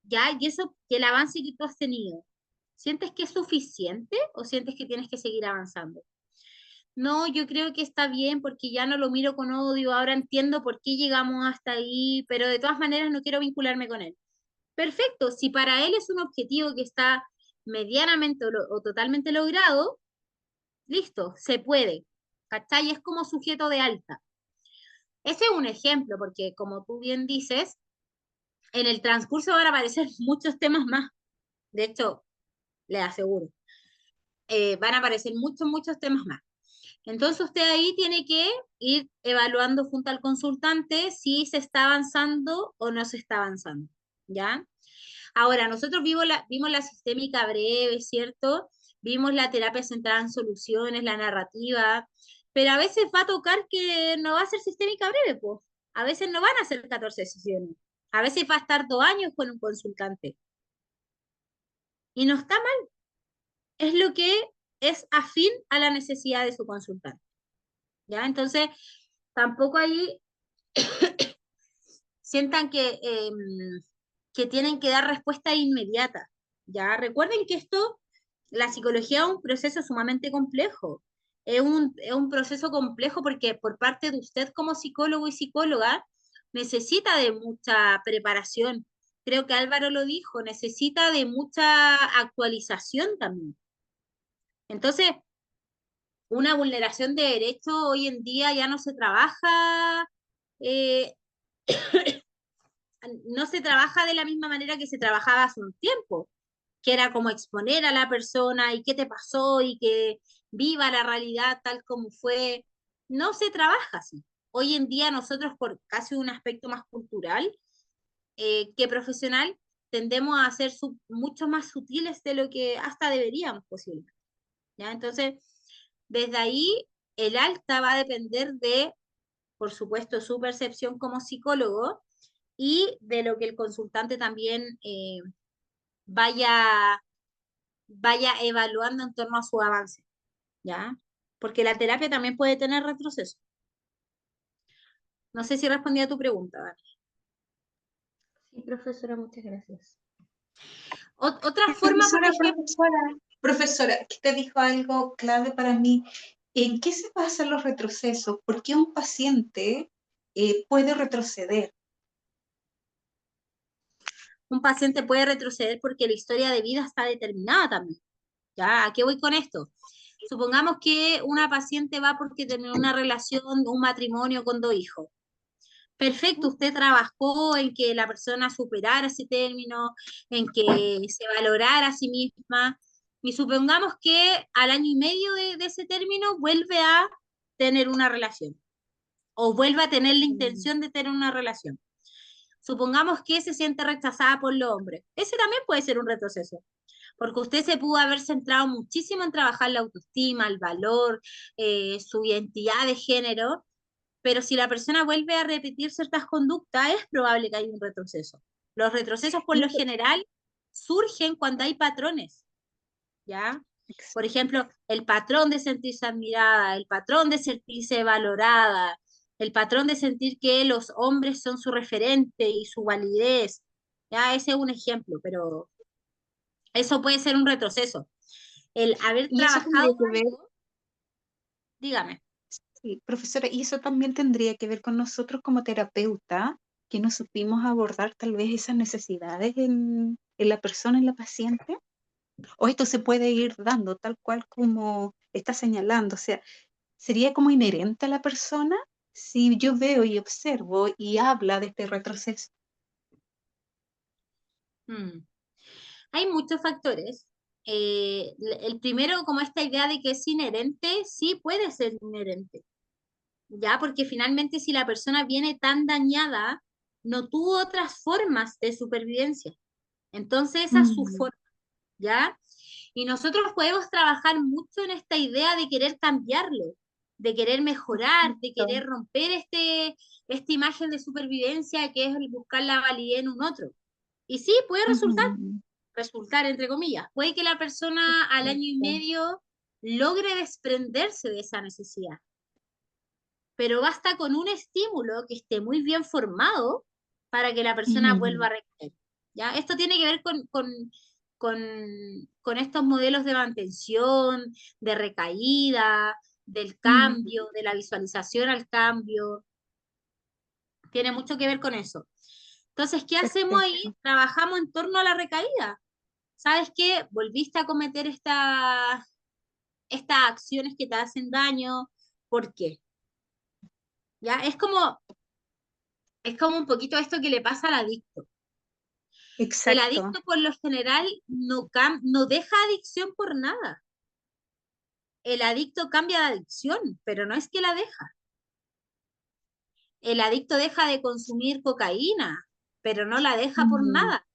¿Ya? Y eso, que el avance que tú has tenido, ¿sientes que es suficiente o sientes que tienes que seguir avanzando? No, yo creo que está bien porque ya no lo miro con odio, ahora entiendo por qué llegamos hasta ahí, pero de todas maneras no quiero vincularme con él. Perfecto, si para él es un objetivo que está medianamente o totalmente logrado, listo, se puede. ¿Cachai? Es como sujeto de alta. Ese es un ejemplo, porque como tú bien dices, en el transcurso van a aparecer muchos temas más. De hecho, le aseguro, van a aparecer muchos temas más. Entonces usted ahí tiene que ir evaluando junto al consultante si se está avanzando o no se está avanzando, ¿ya? Ahora, nosotros vimos la sistémica breve, ¿cierto? Vimos la terapia centrada en soluciones, la narrativa, pero a veces va a tocar que no va a ser sistémica breve, pues. A veces no van a ser 14 sesiones. A veces va a estar 2 años con un consultante. Y no está mal. Es lo que es afín a la necesidad de su consultante. ¿Ya? Entonces, tampoco ahí sientan que tienen que dar respuesta inmediata. ¿Ya? Recuerden que esto, la psicología es un proceso sumamente complejo. Es un proceso complejo porque por parte de usted como psicólogo y psicóloga necesita de mucha preparación. Creo que Álvaro lo dijo, necesita de mucha actualización también. Entonces, una vulneración de derechos hoy en día ya no se trabaja, eh, no se trabaja de la misma manera que se trabajaba hace un tiempo, que era como exponer a la persona y qué te pasó y que viva la realidad tal como fue. No se trabaja así. Hoy en día nosotros, por casi un aspecto más cultural que profesional, tendemos a ser mucho más sutiles de lo que hasta deberíamos posiblemente. ¿Ya? Entonces, desde ahí, el alta va a depender de, por supuesto, su percepción como psicólogo y de lo que el consultante también vaya, vaya evaluando en torno a su avance, ¿ya? Porque la terapia también puede tener retroceso. No sé si respondí a tu pregunta, Dani. Sí, profesora, muchas gracias. Otra forma, por ejemplo, Profesora, que te dijo algo clave para mí. ¿En qué se basan los retrocesos? ¿Por qué un paciente puede retroceder? un paciente puede retroceder porque la historia de vida está determinada también. ¿Ya? ¿A qué voy con esto? Supongamos que una paciente va porque terminó una relación, un matrimonio con 2 hijos. Perfecto, usted trabajó en que la persona superara ese término, en que se valorara a sí misma, y supongamos que al año y medio de ese término vuelve a tener una relación, o vuelve a tener la intención de tener una relación. Supongamos que se siente rechazada por los hombres. Ese también puede ser un retroceso, porque usted se pudo haber centrado muchísimo en trabajar la autoestima, el valor, su identidad de género, pero si la persona vuelve a repetir ciertas conductas, es probable que haya un retroceso. Los retrocesos por Y lo eso- general surgen cuando hay patrones, ¿ya? Por ejemplo, el patrón de sentirse admirada, el patrón de sentirse valorada, el patrón de sentir que los hombres son su referente y su validez. Ya, ese es un ejemplo, pero eso puede ser un retroceso. El haber y eso tendría trabajado que ver, algo, dígame. sí, profesora, y eso también tendría que ver con nosotros como terapeuta, que no supimos abordar tal vez esas necesidades en la persona, en la paciente. O esto se puede ir dando tal cual como está señalando, o sea, sería como inherente a la persona si yo veo y observo y habla de este retroceso. Mm. Hay muchos factores. El primero, como esta idea de que es inherente, sí puede ser inherente, ¿ya? Porque finalmente si la persona viene tan dañada, no tuvo otras formas de supervivencia. Entonces esa es su Mm, forma, ¿ya? Y nosotros podemos trabajar mucho en esta idea de querer cambiarlo, de querer mejorar, de exacto. querer romper esta imagen de supervivencia que es el buscar la validez en un otro. Y sí, puede Ujú, resultar, entre comillas. Puede que la persona al año y exacto. medio logre desprenderse de esa necesidad, pero basta con un estímulo que esté muy bien formado para que la persona vuelva a Ujú, recaer. ¿Ya? Esto tiene que ver con, con estos modelos de mantención, de recaída, del ujú, cambio, de la visualización al cambio. Tiene mucho que ver con eso. Entonces, ¿qué hacemos ahí? perfecto. Trabajamos en torno a la recaída. ¿Sabes qué? Volviste a cometer estas acciones que te hacen daño. ¿Por qué? ¿Ya? Es como un poquito esto que le pasa al adicto. El Exacto. adicto por lo general no deja adicción por nada. El adicto cambia de adicción, pero no es que la deja. El adicto deja de consumir cocaína, pero no la deja por Ujú, nada.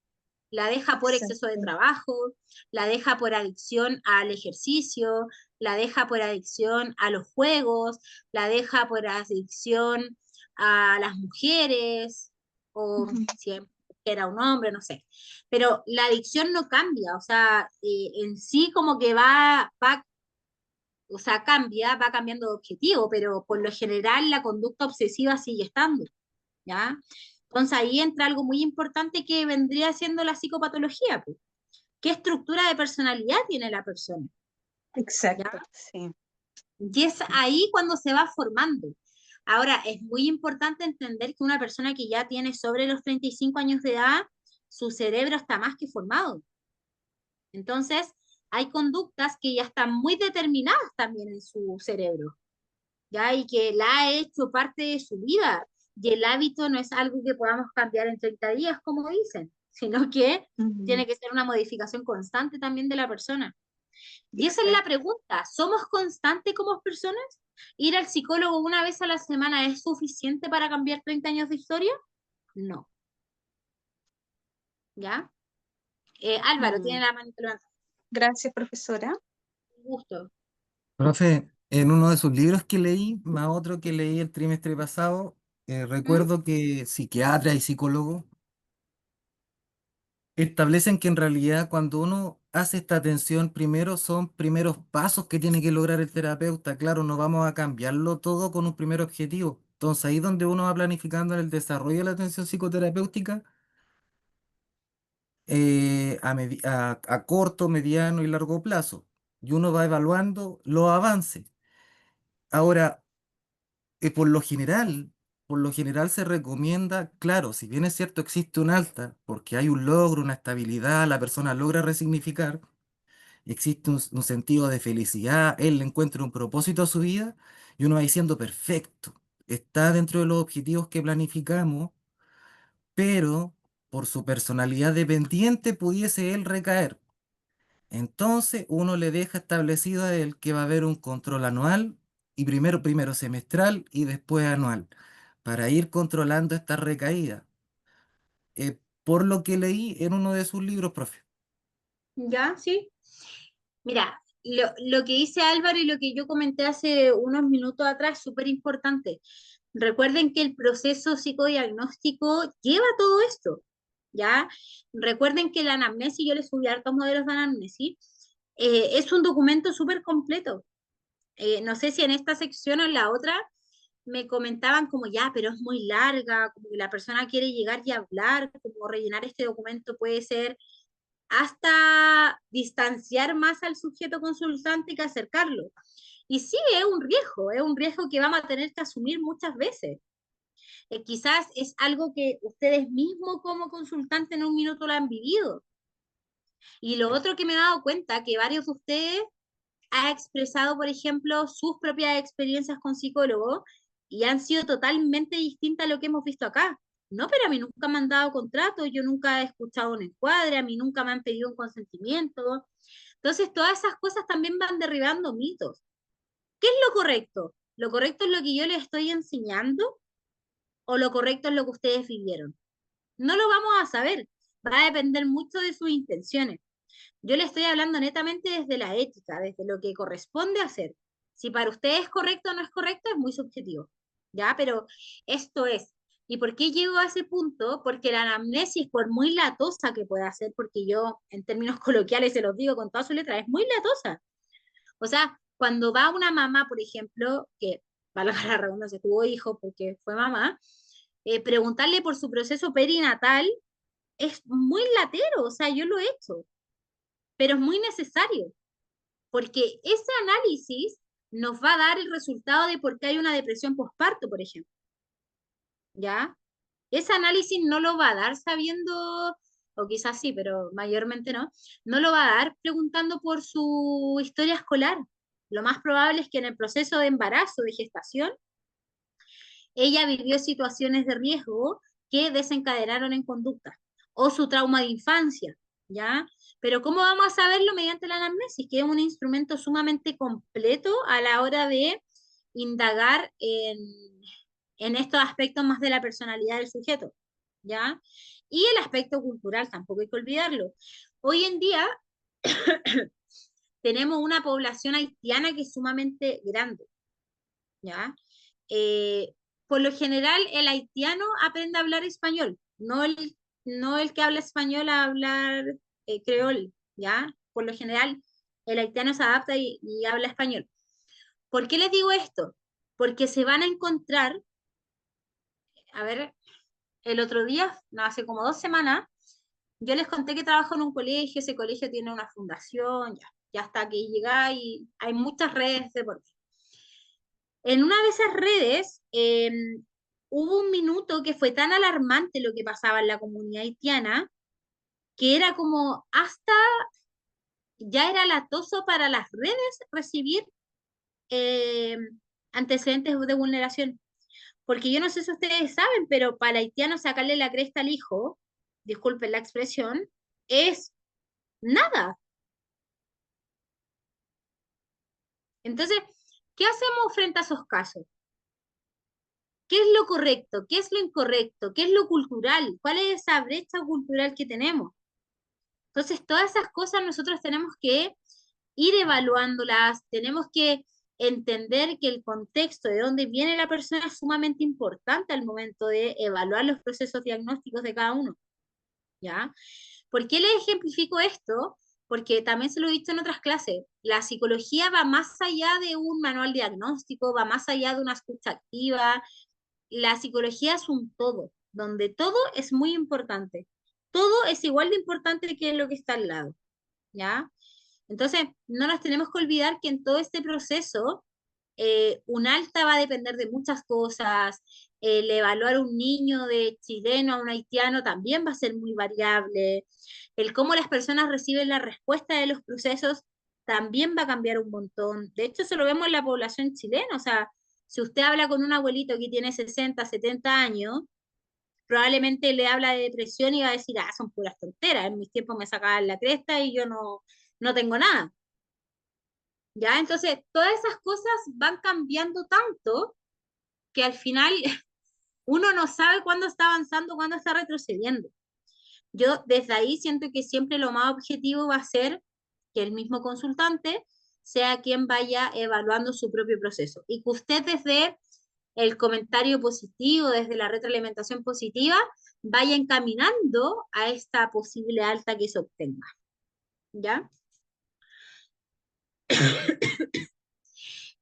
La deja por exceso de exacto. trabajo, la deja por adicción al ejercicio, la deja por adicción a los juegos, la deja por adicción a las mujeres, o Ujú, si era un hombre, no sé. Pero la adicción no cambia, o sea, en sí como que o sea, va cambiando de objetivo, pero por lo general la conducta obsesiva sigue estando, ¿ya? Entonces ahí entra algo muy importante que vendría siendo la psicopatología, pues. ¿Qué estructura de personalidad tiene la persona? ¿Ya? exacto, sí. Y es ahí cuando se va formando. Ahora, es muy importante entender que una persona que ya tiene sobre los 35 años de edad, su cerebro está más que formado. Entonces, hay conductas que ya están muy determinadas también en su cerebro, ¿ya? Y que la ha hecho parte de su vida. Y el hábito no es algo que podamos cambiar en 30 días, como dicen, sino que Ujú. tiene que ser una modificación constante también de la persona. Y esa es la Exacto. pregunta, ¿somos constantes como personas? ¿Ir al psicólogo una vez a la semana es suficiente para cambiar 30 años de historia? No, ¿ya? Álvaro, tiene Mm. la mano levantada. Gracias, profesora. Un gusto. Profe, en uno de sus libros que leí, más otro que leí el trimestre pasado, ¿Mm? recuerdo que psiquiatras y psicólogos establecen que en realidad cuando uno hace esta atención primero son primeros pasos que tiene que lograr el terapeuta. Claro, no vamos a cambiarlo todo con un primer objetivo. Entonces ahí donde uno va planificando en el desarrollo de la atención psicoterapéutica a corto, mediano y largo plazo. Y uno va evaluando los avances. Ahora, por por lo general se recomienda, claro, si bien es cierto existe un alta, porque hay un logro, una estabilidad, la persona logra resignificar, existe un sentido de felicidad, él le encuentra un propósito a su vida y uno va diciendo, perfecto, está dentro de los objetivos que planificamos, pero por su personalidad dependiente pudiese él recaer. Entonces uno le deja establecido a él que va a haber un control anual y primero semestral y después anual para ir controlando esta recaída. Por lo que leí en uno de sus libros, profe. ¿Ya? ¿Sí? Mira, lo que dice Álvaro y lo que yo comenté hace unos minutos atrás es súper importante. Recuerden que el proceso psicodiagnóstico lleva todo esto, ¿ya? Recuerden que la anamnesis, yo les subí hartos modelos de anamnesis, es un documento súper completo. No sé si en esta sección o en la otra me comentaban como ya, pero es muy larga, como que la persona quiere llegar y hablar, como rellenar este documento puede ser hasta distanciar más al sujeto consultante que acercarlo. Y sí, es un riesgo que vamos a tener que asumir muchas veces. Quizás es algo que ustedes mismos como consultantes en un minuto lo han vivido. Y lo otro que me he dado cuenta, que varios de ustedes han expresado, por ejemplo, sus propias experiencias con psicólogos y han sido totalmente distintas a lo que hemos visto acá. No, pero a mí nunca me han dado contrato, yo nunca he escuchado un encuadre, a mí nunca me han pedido un consentimiento. Entonces, todas esas cosas también van derribando mitos. ¿Qué es lo correcto? ¿Lo correcto es lo que yo les estoy enseñando o lo correcto es lo que ustedes vivieron? No lo vamos a saber, va a depender mucho de sus intenciones. Yo le estoy hablando netamente desde la ética, desde lo que corresponde hacer. Si para usted es correcto o no es correcto, es muy subjetivo, ¿ya? Pero esto es. ¿Y por qué llego a ese punto? Porque la anamnesis, por muy latosa que pueda ser, porque yo en términos coloquiales se los digo con toda su letra, es muy latosa. O sea, cuando va una mamá, por ejemplo, que valga la redundancia, tuvo hijo porque fue mamá, preguntarle por su proceso perinatal es muy latero, o sea, yo lo he hecho, pero es muy necesario, porque ese análisis nos va a dar el resultado de por qué hay una depresión postparto, por ejemplo, ¿ya? Ese análisis no lo va a dar sabiendo, o quizás sí, pero mayormente no, no lo va a dar preguntando por su historia escolar. Lo más probable es que en el proceso de embarazo, de gestación, ella vivió situaciones de riesgo que desencadenaron en conducta, o su trauma de infancia, ¿ya? Pero ¿cómo vamos a saberlo? Mediante la anamnesis, que es un instrumento sumamente completo a la hora de indagar en estos aspectos más de la personalidad del sujeto, ¿ya? Y el aspecto cultural, tampoco hay que olvidarlo. Hoy en día tenemos una población haitiana que es sumamente grande, ¿ya? Eh, por lo general, el haitiano aprende a hablar español, no el que habla español a hablar creol, ¿ya? Por lo general, el haitiano se adapta y habla español. ¿Por qué les digo esto? Porque se van a encontrar, a ver, el otro día, no, hace como 2 semanas, yo les conté que trabajo en un colegio, ese colegio tiene una fundación, ya hasta que llega y hay muchas redes de por medio. En una de esas redes hubo un minuto que fue tan alarmante lo que pasaba en la comunidad haitiana, que era como hasta ya era latoso para las redes recibir eh, antecedentes de vulneración. Porque yo no sé si ustedes saben, pero para el haitiano sacarle la cresta al hijo, disculpen la expresión, es nada. Entonces, ¿qué hacemos frente a esos casos? ¿Qué es lo correcto? ¿Qué es lo incorrecto? ¿Qué es lo cultural? ¿Cuál es esa brecha cultural que tenemos? Entonces, todas esas cosas nosotros tenemos que ir evaluándolas, tenemos que entender que el contexto de dónde viene la persona es sumamente importante al momento de evaluar los procesos diagnósticos de cada uno, ¿ya? ¿Por qué les ejemplifico esto? Porque también se lo he visto en otras clases. La psicología va más allá de un manual diagnóstico, va más allá de una escucha activa. La psicología es un todo, donde todo es muy importante. Todo es igual de importante que lo que está al lado, ¿ya? Entonces, no nos tenemos que olvidar que en todo este proceso, un alta va a depender de muchas cosas. El evaluar un niño de chileno a un haitiano también va a ser muy variable. El cómo las personas reciben la respuesta de los procesos también va a cambiar un montón. De hecho, eso lo vemos en la población chilena. O sea, si usted habla con un abuelito que tiene 60, 70 años, probablemente le habla de depresión y va a decir, ah, son puras tonteras, en mis tiempos me sacaban la cresta y yo no tengo nada. ¿Ya? Entonces, todas esas cosas van cambiando tanto que al final uno no sabe cuándo está avanzando, cuándo está retrocediendo. Yo desde ahí siento que siempre lo más objetivo va a ser que el mismo consultante sea quien vaya evaluando su propio proceso y que usted desde el comentario positivo, desde la retroalimentación positiva, vaya encaminando a esta posible alta que se obtenga. ¿Ya?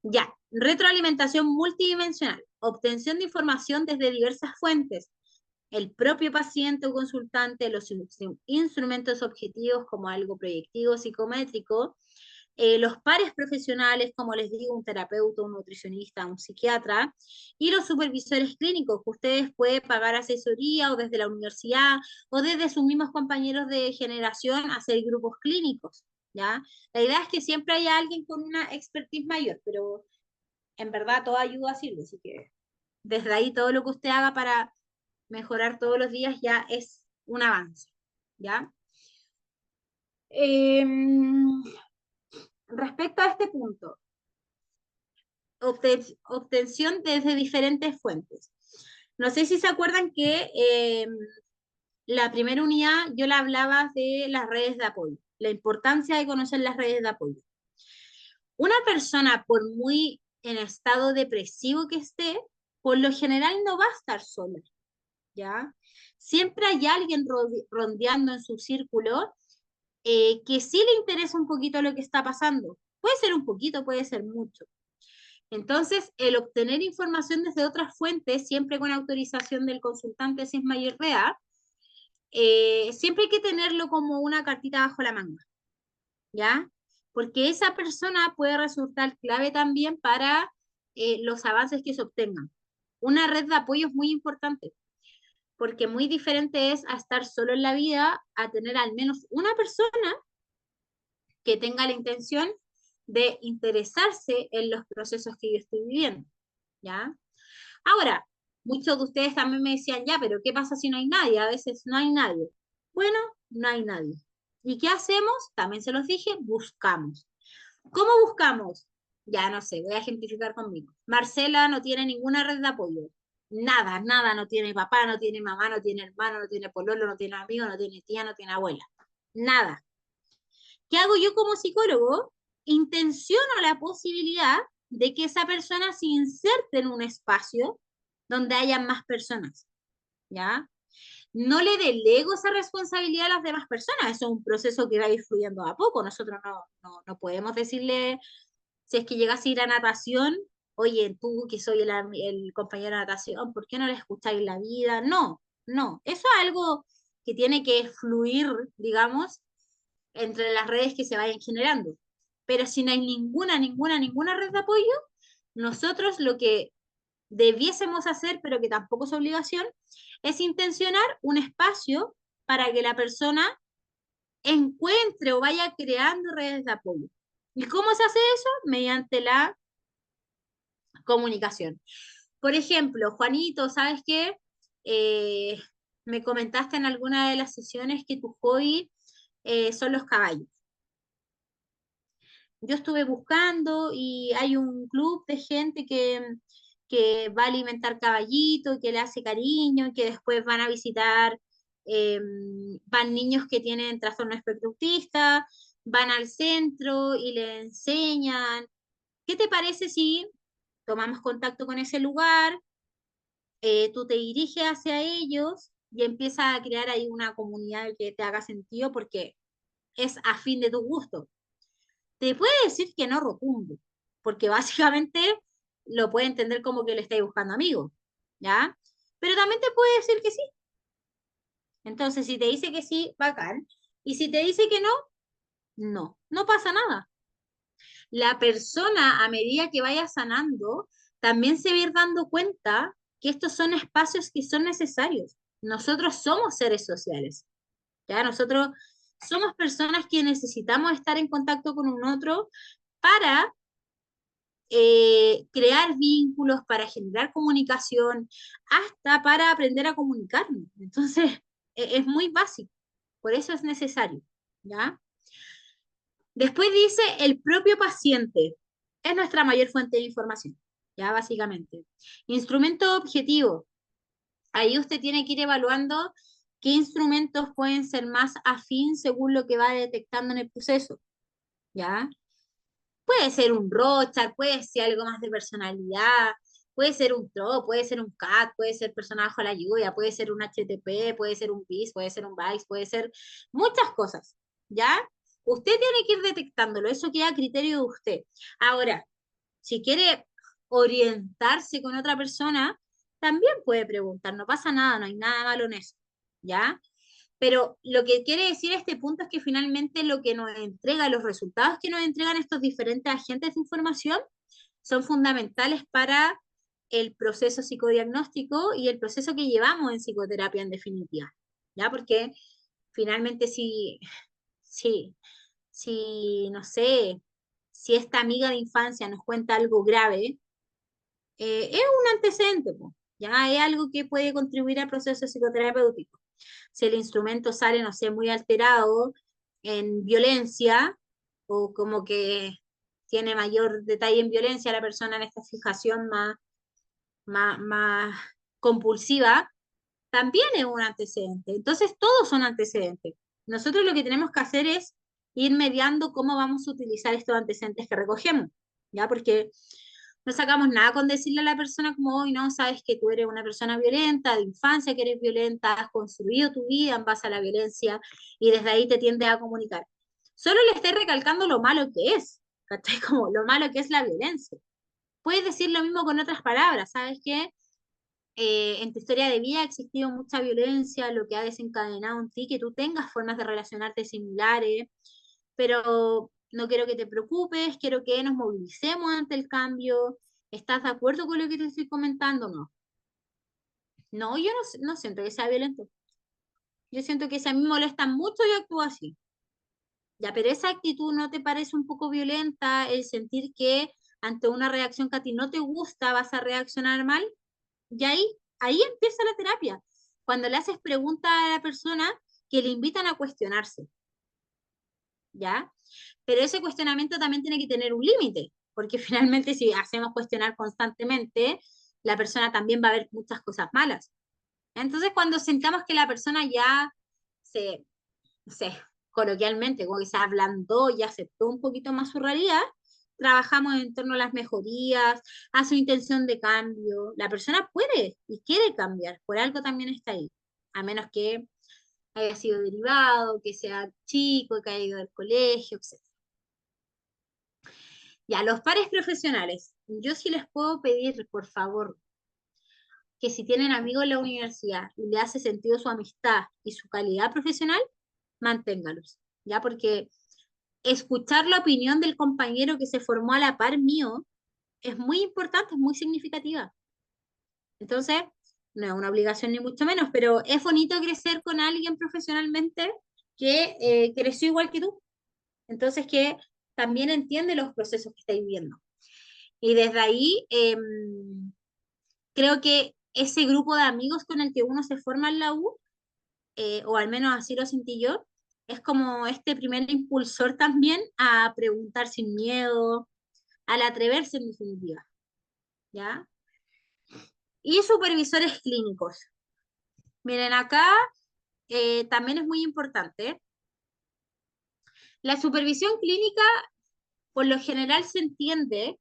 Ya, retroalimentación multidimensional, obtención de información desde diversas fuentes, el propio paciente o consultante, los instrumentos objetivos como algo proyectivo, psicométrico, los pares profesionales, como les digo, un terapeuta, un nutricionista, un psiquiatra, y los supervisores clínicos, que ustedes pueden pagar asesoría o desde la universidad o desde sus mismos compañeros de generación hacer grupos clínicos, ¿ya? La idea es que siempre haya alguien con una expertise mayor, pero en verdad toda ayuda sirve, así que desde ahí todo lo que usted haga para mejorar todos los días ya es un avance, ¿ya? Respecto a este punto, obtención desde diferentes fuentes. No sé si se acuerdan que la primera unidad yo la hablaba de las redes de apoyo, la importancia de conocer las redes de apoyo. Una persona, por muy en estado depresivo que esté, por lo general no va a estar sola, ¿ya? Siempre hay alguien rondeando en su círculo que sí le interesa un poquito lo que está pasando. Puede ser un poquito, puede ser mucho. Entonces, el obtener información desde otras fuentes, siempre con autorización del consultante si es mayor de edad, siempre hay que tenerlo como una cartita bajo la manga, ¿ya? Porque esa persona puede resultar clave también para los avances que se obtengan. Una red de apoyo es muy importante, porque muy diferente es a estar solo en la vida, a tener al menos una persona que tenga la intención de interesarse en los procesos que yo estoy viviendo, ¿ya? Ahora, muchos de ustedes también me decían, ya, pero ¿qué pasa si no hay nadie? A veces no hay nadie. Bueno, no hay nadie. ¿Y qué hacemos? También se los dije, buscamos. ¿Cómo buscamos? Ya no sé, voy a ejemplificar conmigo. Marcela no tiene ninguna red de apoyo. Nada, nada, no tiene papá, no tiene mamá, no tiene hermano, no tiene pololo, no tiene amigo, no tiene tía, no tiene abuela. Nada. ¿Qué hago yo como psicólogo? Intenciono la posibilidad de que esa persona se inserte en un espacio donde haya más personas, ¿ya? No le delego esa responsabilidad a las demás personas, eso es un proceso que va a ir fluyendo a poco, nosotros no podemos decirle, si es que llegas a ir a natación, oye, tú que soy el compañero de natación, ¿por qué no le escucháis la vida? No, no, eso es algo que tiene que fluir, digamos, entre las redes que se vayan generando. Pero si no hay ninguna red de apoyo, nosotros lo que debiésemos hacer, pero que tampoco es obligación, es intencionar un espacio para que la persona encuentre o vaya creando redes de apoyo. ¿Y cómo se hace eso? Mediante la comunicación. Por ejemplo, Juanito, ¿sabes qué? Eh, Me comentaste en alguna de las sesiones que tu hobby son los caballos. Yo estuve buscando y hay un club de gente que va a alimentar caballitos, que le hace cariño, que después van a visitar, eh, van niños que tienen trastorno espectro autista, van al centro y le enseñan. ¿Qué te parece si tomamos contacto con ese lugar? Tú te diriges hacia ellos y empiezas a crear ahí una comunidad que te haga sentido porque es afín de tu gusto. Te puede decir que no rotundo, porque básicamente lo puede entender como que le estáis buscando amigos, ¿ya? Pero también te puede decir que sí. Entonces, si te dice que sí, bacán. Y si te dice que no, no, no pasa nada. La persona, a medida que vaya sanando, también se va a ir dando cuenta que estos son espacios que son necesarios. Nosotros somos seres sociales, ¿ya? Nosotros somos personas que necesitamos estar en contacto con un otro para crear vínculos, para generar comunicación, hasta para aprender a comunicarnos. Entonces, es muy básico, por eso es necesario, ¿ya? Después dice, el propio paciente es nuestra mayor fuente de información, ¿ya? Básicamente. Instrumento objetivo. Ahí usted tiene que ir evaluando qué instrumentos pueden ser más afín según lo que va detectando en el proceso, ¿ya? Puede ser un Rochar, puede ser algo más de personalidad, puede ser un TRO, puede ser un CAT, puede ser persona bajo la lluvia, puede ser un HTP, puede ser un BIS, puede ser un VICE, puede ser muchas cosas, ¿ya? Usted tiene que ir detectándolo, eso queda a criterio de usted. Ahora, si quiere orientarse con otra persona, también puede preguntar, no pasa nada, no hay nada malo en eso, ¿ya? Pero lo que quiere decir este punto es que finalmente lo que nos entrega, los resultados que nos entregan estos diferentes agentes de información son fundamentales para el proceso psicodiagnóstico y el proceso que llevamos en psicoterapia en definitiva, ¿ya? Porque finalmente no sé, si esta amiga de infancia nos cuenta algo grave, es un antecedente, po, ¿ya? Es algo que puede contribuir al proceso psicoterapéutico. Si el instrumento sale, no sé, muy alterado en violencia, o como que tiene mayor detalle en violencia la persona en esta fijación más compulsiva, también es un antecedente. Entonces, todos son antecedentes. Nosotros lo que tenemos que hacer es ir mediando cómo vamos a utilizar estos antecedentes que recogemos, ¿ya? Porque no sacamos nada con decirle a la persona como, hoy no, sabes que tú eres una persona violenta, de infancia que eres violenta, has construido tu vida en base a la violencia y desde ahí te tiendes a comunicar. Solo le estoy recalcando lo malo que es, ¿cachai? Como lo malo que es la violencia. Puedes decir lo mismo con otras palabras, ¿sabes qué? En tu historia de vida ha existido mucha violencia, lo que ha desencadenado en ti que tú tengas formas de relacionarte similares, pero no quiero que te preocupes, quiero que nos movilicemos ante el cambio. ¿Estás de acuerdo con lo que te estoy comentando? No. No, yo no siento que sea violento. Yo siento que si a mí me molesta mucho, yo actúo así. Ya, pero esa actitud no te parece un poco violenta, el sentir que ante una reacción que a ti no te gusta vas a reaccionar mal. Y ahí empieza la terapia. Cuando le haces preguntas a la persona que le invitan a cuestionarse, ¿ya? Pero ese cuestionamiento también tiene que tener un límite, porque finalmente si hacemos cuestionar constantemente, la persona también va a ver muchas cosas malas. Entonces, cuando sentamos que la persona ya se, no sé, coloquialmente, como que se ablandó y aceptó un poquito más su realidad, trabajamos en torno a las mejorías, a su intención de cambio. La persona puede y quiere cambiar, por algo también está ahí, a menos que haya sido derivado, que sea chico, que haya ido al colegio, etc. Y a los pares profesionales, yo sí les puedo pedir, por favor, que si tienen amigos en la universidad y le hace sentido su amistad y su calidad profesional, manténgalos, ¿ya? Porque escuchar la opinión del compañero que se formó a la par mío es muy importante, es muy significativa. Entonces, no es una obligación ni mucho menos, pero es bonito crecer con alguien profesionalmente que creció igual que tú. Entonces, que también entiende los procesos que estáis viviendo. Y desde ahí, creo que ese grupo de amigos con el que uno se forma en la U, o al menos así lo sentí yo, es como este primer impulsor también a preguntar sin miedo, al atreverse en definitiva, ¿ya? Y supervisores clínicos. Miren, acá también es muy importante. La supervisión clínica, por lo general, se entiende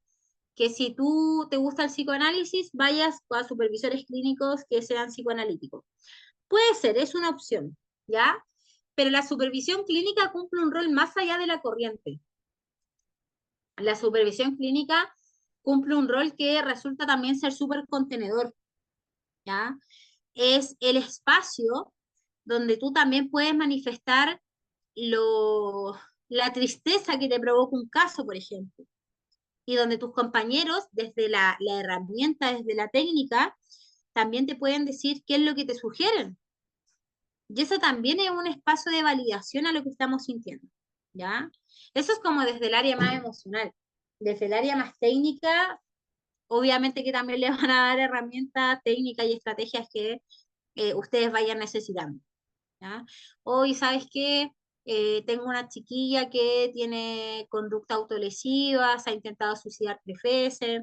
que si tú te gusta el psicoanálisis, vayas a supervisores clínicos que sean psicoanalíticos. Puede ser, es una opción, ¿ya? Pero la supervisión clínica cumple un rol más allá de la corriente. La supervisión clínica cumple un rol que resulta también ser súper contenedor, ¿ya? Es el espacio donde tú también puedes manifestar lo, la tristeza que te provoca un caso, por ejemplo, y donde tus compañeros, desde la herramienta, desde la técnica, también te pueden decir qué es lo que te sugieren. Y eso también es un espacio de validación a lo que estamos sintiendo, ¿ya? Eso es como desde el área más emocional. Desde el área más técnica, obviamente que también le van a dar herramientas técnicas y estrategias que ustedes vayan necesitando, ¿ya? Hoy, ¿sabes qué? Tengo una chiquilla que tiene conducta autolesiva, se ha intentado suicidar 3 veces.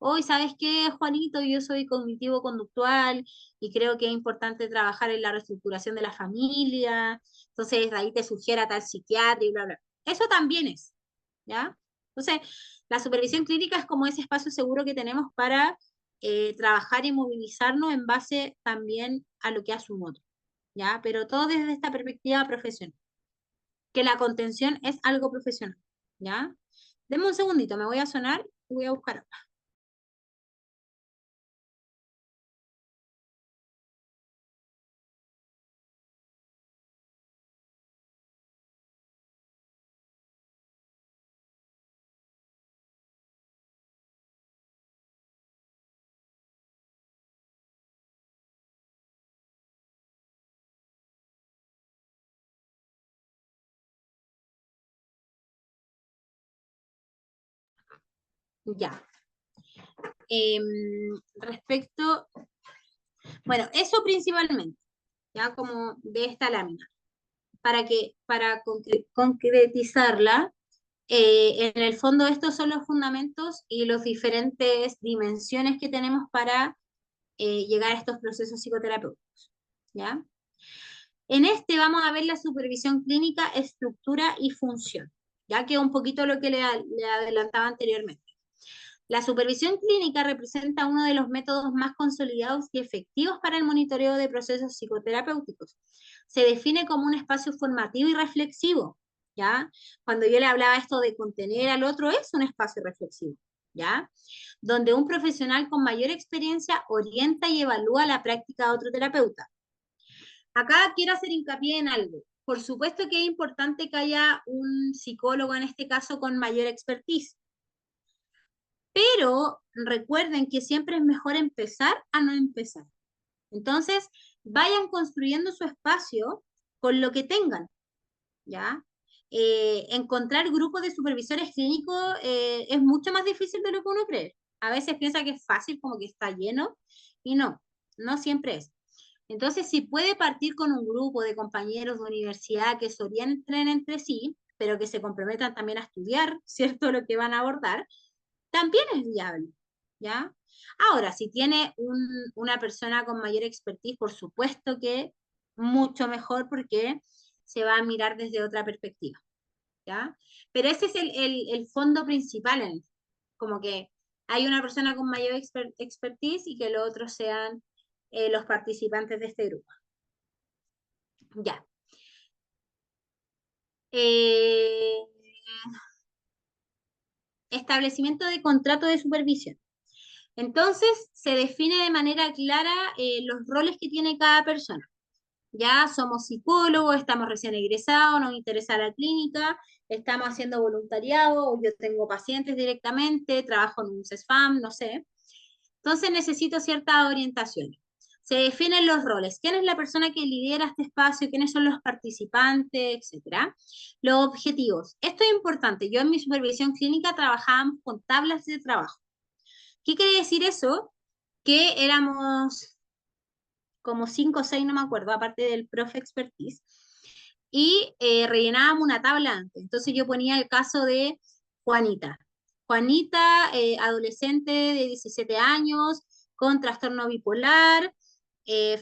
Hoy, ¿sabes qué, Juanito? Yo soy cognitivo-conductual y creo que es importante trabajar en la reestructuración de la familia. Entonces, de ahí te sugiere a tal psiquiatra y bla, bla. Eso también es, ¿ya? Entonces, la supervisión clínica es como ese espacio seguro que tenemos para trabajar y movilizarnos en base también a lo que hace un otro, ¿ya? Pero todo desde esta perspectiva profesional, que la contención es algo profesional, ¿ya? Denme un segundito, me voy a sonar y voy a buscar. Ya. Respecto, bueno, eso principalmente, ya como de esta lámina, para concretizarla, en el fondo estos son los fundamentos y las diferentes dimensiones que tenemos para llegar a estos procesos psicoterapéuticos, ¿ya? En este vamos a ver la supervisión clínica, estructura y función, ya que un poquito lo que le adelantaba anteriormente. La supervisión clínica representa uno de los métodos más consolidados y efectivos para el monitoreo de procesos psicoterapéuticos. Se define como un espacio formativo y reflexivo, ¿ya? Cuando yo le hablaba esto de contener al otro, es un espacio reflexivo, ¿ya? Donde un profesional con mayor experiencia orienta y evalúa la práctica de otro terapeuta. Acá quiero hacer hincapié en algo. Por supuesto que es importante que haya un psicólogo, en este caso, con mayor expertise, pero recuerden que siempre es mejor empezar a no empezar. Entonces, vayan construyendo su espacio con lo que tengan, ¿ya? Encontrar grupos de supervisores clínicos es mucho más difícil de lo que uno cree. A veces piensa que es fácil, como que está lleno, y no, no siempre es. Entonces, si puede partir con un grupo de compañeros de universidad que se orienten entre sí, pero que se comprometan también a estudiar, ¿cierto?, lo que van a abordar, también es viable, ¿ya? Ahora, si tiene una persona con mayor expertise, por supuesto que mucho mejor porque se va a mirar desde otra perspectiva, ¿ya? Pero ese es el fondo principal, como que hay una persona con mayor expertise y que los otros sean los participantes de este grupo. Ya. Establecimiento de contrato de supervisión. Entonces, se define de manera clara los roles que tiene cada persona. Ya somos psicólogos, estamos recién egresados, nos interesa la clínica, estamos haciendo voluntariado, o yo tengo pacientes directamente, trabajo en un CESFAM, no sé. Entonces necesito ciertas orientaciones. Se definen los roles. ¿Quién es la persona que lidera este espacio? ¿Quiénes son los participantes? Etcétera. Los objetivos. Esto es importante. Yo en mi supervisión clínica trabajábamos con tablas de trabajo. ¿Qué quiere decir eso? Que éramos como 5 o 6, no me acuerdo, aparte del profe expertise, y rellenábamos una tabla antes. Entonces yo ponía el caso de Juanita. Juanita, adolescente de 17 años, con trastorno bipolar,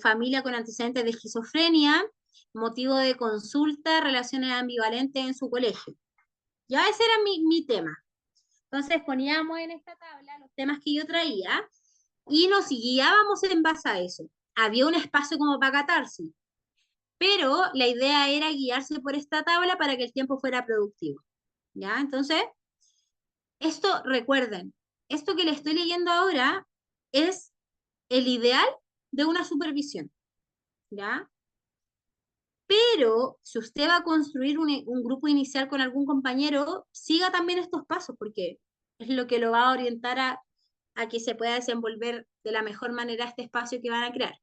familia con antecedentes de esquizofrenia, motivo de consulta, relaciones ambivalentes en su colegio. Ya ese era mi tema. Entonces poníamos en esta tabla los temas que yo traía y nos guiábamos en base a eso. Había un espacio como para catarsis, pero la idea era guiarse por esta tabla para que el tiempo fuera productivo. ¿Ya? Entonces, esto, recuerden, esto que le estoy leyendo ahora es el ideal de una supervisión. ¿Ya? Pero si usted va a construir un grupo inicial con algún compañero, siga también estos pasos, porque es lo que lo va a orientar a que se pueda desenvolver de la mejor manera este espacio que van a crear.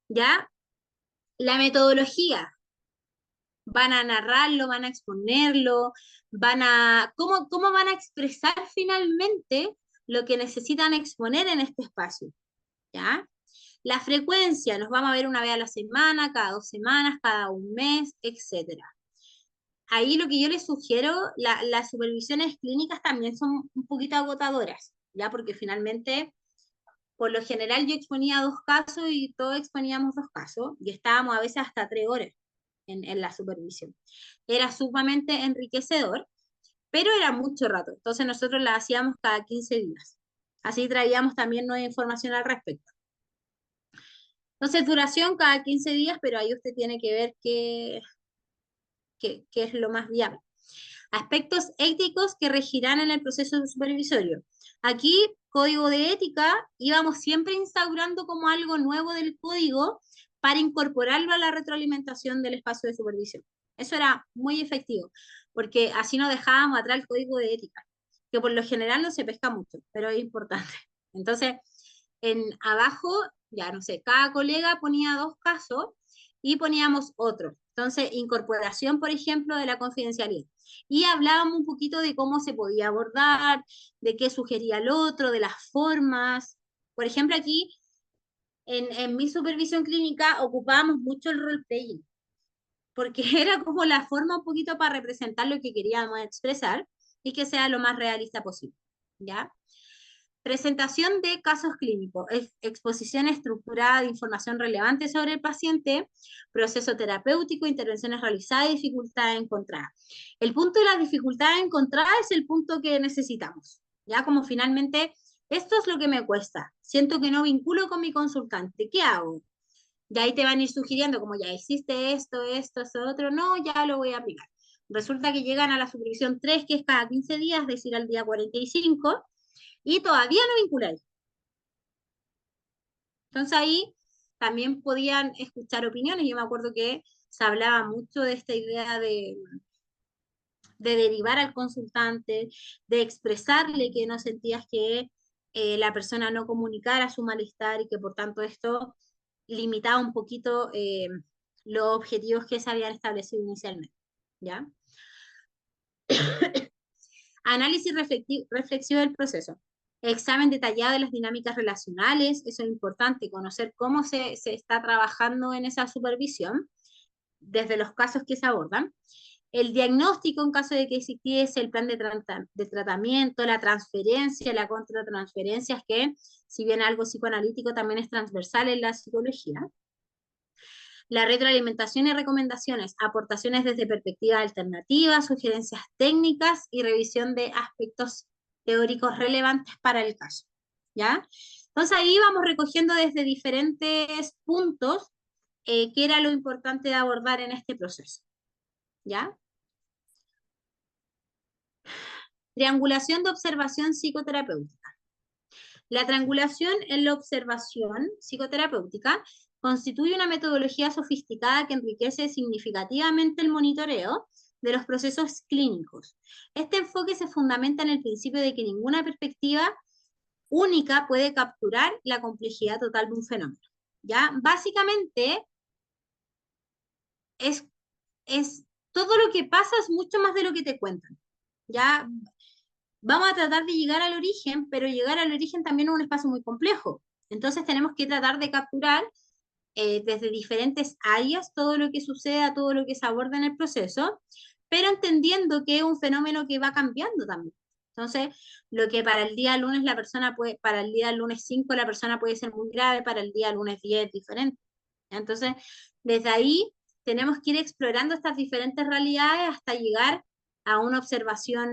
¿Ya? La metodología. Van a narrarlo, van a exponerlo, ¿cómo van a expresar finalmente lo que necesitan exponer en este espacio? ¿Ya? La frecuencia, nos vamos a ver una vez a la semana, cada 2 semanas, cada un mes, etc. Ahí lo que yo les sugiero, las supervisiones clínicas también son un poquito agotadoras, ¿ya? Porque finalmente, por lo general yo exponía 2 casos y todos exponíamos 2 casos y estábamos a veces hasta 3 horas en la supervisión. Era sumamente enriquecedor, pero era mucho rato. Entonces nosotros la hacíamos cada 15 días. Así traíamos también nueva información al respecto. Entonces duración cada 15 días, pero ahí usted tiene que ver qué es lo más viable. Aspectos éticos que regirán en el proceso supervisorio. Aquí, código de ética, íbamos siempre instaurando como algo nuevo del código para incorporarlo a la retroalimentación del espacio de supervisión. Eso era muy efectivo, porque así no dejábamos atrás el código de ética, que por lo general no se pesca mucho, pero es importante. Entonces, en abajo, ya no sé, cada colega ponía 2 casos y poníamos otro. Entonces, incorporación, por ejemplo, de la confidencialidad. Y hablábamos un poquito de cómo se podía abordar, de qué sugería el otro, de las formas. Por ejemplo, aquí, en mi supervisión clínica, ocupábamos mucho el role-playing, porque era como la forma un poquito para representar lo que queríamos expresar y que sea lo más realista posible, ¿ya? Presentación de casos clínicos, exposición estructurada de información relevante sobre el paciente, proceso terapéutico, intervenciones realizadas y dificultades encontradas. El punto de las dificultades encontradas es el punto que necesitamos, ya como finalmente, esto es lo que me cuesta, siento que no vinculo con mi consultante, ¿qué hago? Y ahí te van a ir sugiriendo, como ya hiciste esto, otro, no, ya lo voy a aplicar. Resulta que llegan a la supervisión 3, que es cada 15 días, es decir, al día 45, y todavía no vinculáis. Entonces ahí también podían escuchar opiniones. Yo me acuerdo que se hablaba mucho de esta idea de derivar al consultante, de expresarle que no sentías que la persona no comunicara su malestar y que por tanto esto limitaba un poquito los objetivos que se habían establecido inicialmente. ¿Ya? Análisis reflexivo del proceso. Examen detallado de las dinámicas relacionales, eso es importante, conocer cómo se está trabajando en esa supervisión, desde los casos que se abordan. El diagnóstico en caso de que existiese el plan de tratamiento, la transferencia, la contratransferencia, que si bien algo psicoanalítico también es transversal en la psicología. La retroalimentación y recomendaciones, aportaciones desde perspectivas alternativas, sugerencias técnicas y revisión de aspectos teóricos relevantes para el caso. ¿Ya? Entonces ahí vamos recogiendo desde diferentes puntos qué era lo importante de abordar en este proceso. ¿Ya? Triangulación de observación psicoterapéutica. La triangulación en la observación psicoterapéutica constituye una metodología sofisticada que enriquece significativamente el monitoreo de los procesos clínicos. Este enfoque se fundamenta en el principio de que ninguna perspectiva única puede capturar la complejidad total de un fenómeno. ¿ya? Básicamente es, es todo lo que pasa es mucho más de lo que te cuentan, ¿ya? Vamos a tratar de llegar al origen, pero llegar al origen también es un espacio muy complejo. Entonces tenemos que tratar de capturar desde diferentes áreas todo lo que suceda, todo lo que se aborda en el proceso, pero entendiendo que es un fenómeno que va cambiando también. Entonces, lo que para el día lunes la persona puede, para el día lunes 5 la persona puede ser muy grave, para el día lunes 10 es diferente. Entonces, desde ahí tenemos que ir explorando estas diferentes realidades hasta llegar a una observación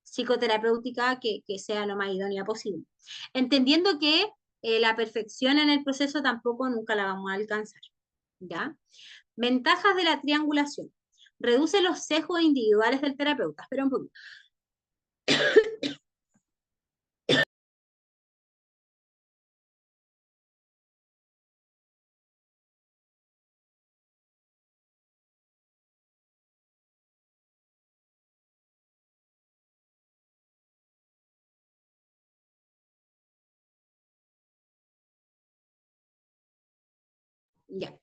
psicoterapéutica que sea lo más idónea posible. Entendiendo que la perfección en el proceso tampoco nunca la vamos a alcanzar. ¿Ya? Ventajas de la triangulación. Reduce los sesgos individuales del terapeuta. Espera un poquito. Ya.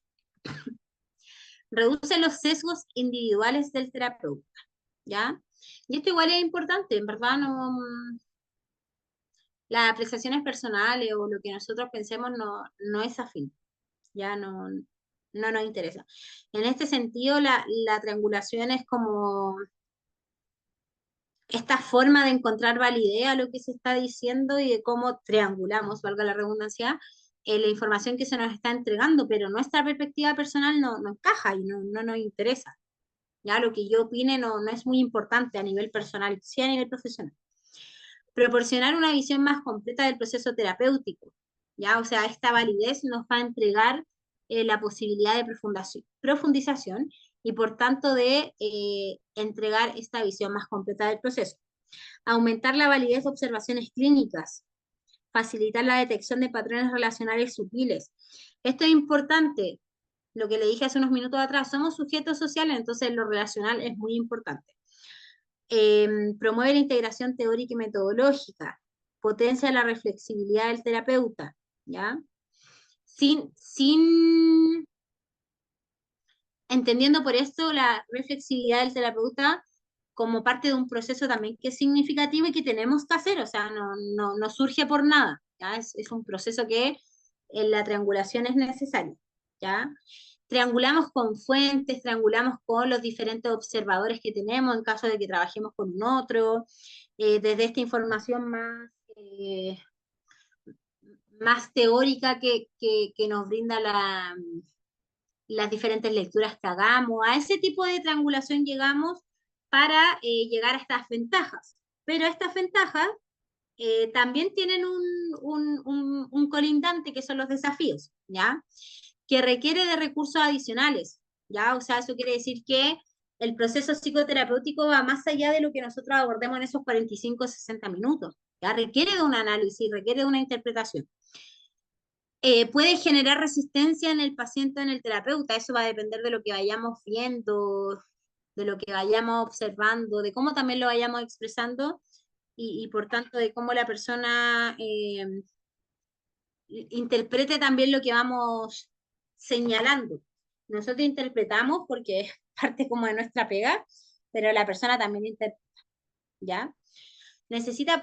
Reduce los sesgos individuales del terapeuta. ¿Ya? Y esto igual es importante, en verdad no, las apreciaciones personales o lo que nosotros pensemos no es afín, ya no nos interesa. En este sentido, la triangulación es como esta forma de encontrar validez a lo que se está diciendo y de cómo triangulamos, valga la redundancia, la información que se nos está entregando, pero nuestra perspectiva personal no encaja y no nos interesa. Ya lo que yo opine no es muy importante a nivel personal, sí a nivel profesional. Proporcionar una visión más completa del proceso terapéutico, ¿ya? O sea, esta validez nos va a entregar la posibilidad de profundización y por tanto de entregar esta visión más completa del proceso. Aumentar la validez de observaciones clínicas, facilitar la detección de patrones relacionales sutiles. Esto es importante, lo que le dije hace unos minutos atrás, somos sujetos sociales, entonces lo relacional es muy importante. Promueve la integración teórica y metodológica, potencia la reflexibilidad del terapeuta, ¿ya? Entendiendo por esto la reflexibilidad del terapeuta como parte de un proceso también que es significativo y que tenemos que hacer, o sea, no surge por nada, ¿ya? Es un proceso que en la triangulación es necesario, ¿ya? Triangulamos con fuentes, triangulamos con los diferentes observadores que tenemos en caso de que trabajemos con un otro, desde esta información más teórica que nos brinda las diferentes lecturas que hagamos. A ese tipo de triangulación llegamos para llegar a estas ventajas. Pero estas ventajas también tienen un colindante que son los desafíos, ¿ya? Que requiere de recursos adicionales, ¿ya? O sea, eso quiere decir que el proceso psicoterapéutico va más allá de lo que nosotros abordemos en esos 45 o 60 minutos, ¿ya? Requiere de un análisis, requiere de una interpretación. Puede generar resistencia en el paciente o en el terapeuta, eso va a depender de lo que vayamos viendo, de lo que vayamos observando, de cómo también lo vayamos expresando y por tanto de cómo la persona interprete también lo que vamos señalando. Nosotros interpretamos porque es parte como de nuestra pega, pero la persona también interpreta, ¿ya? Necesita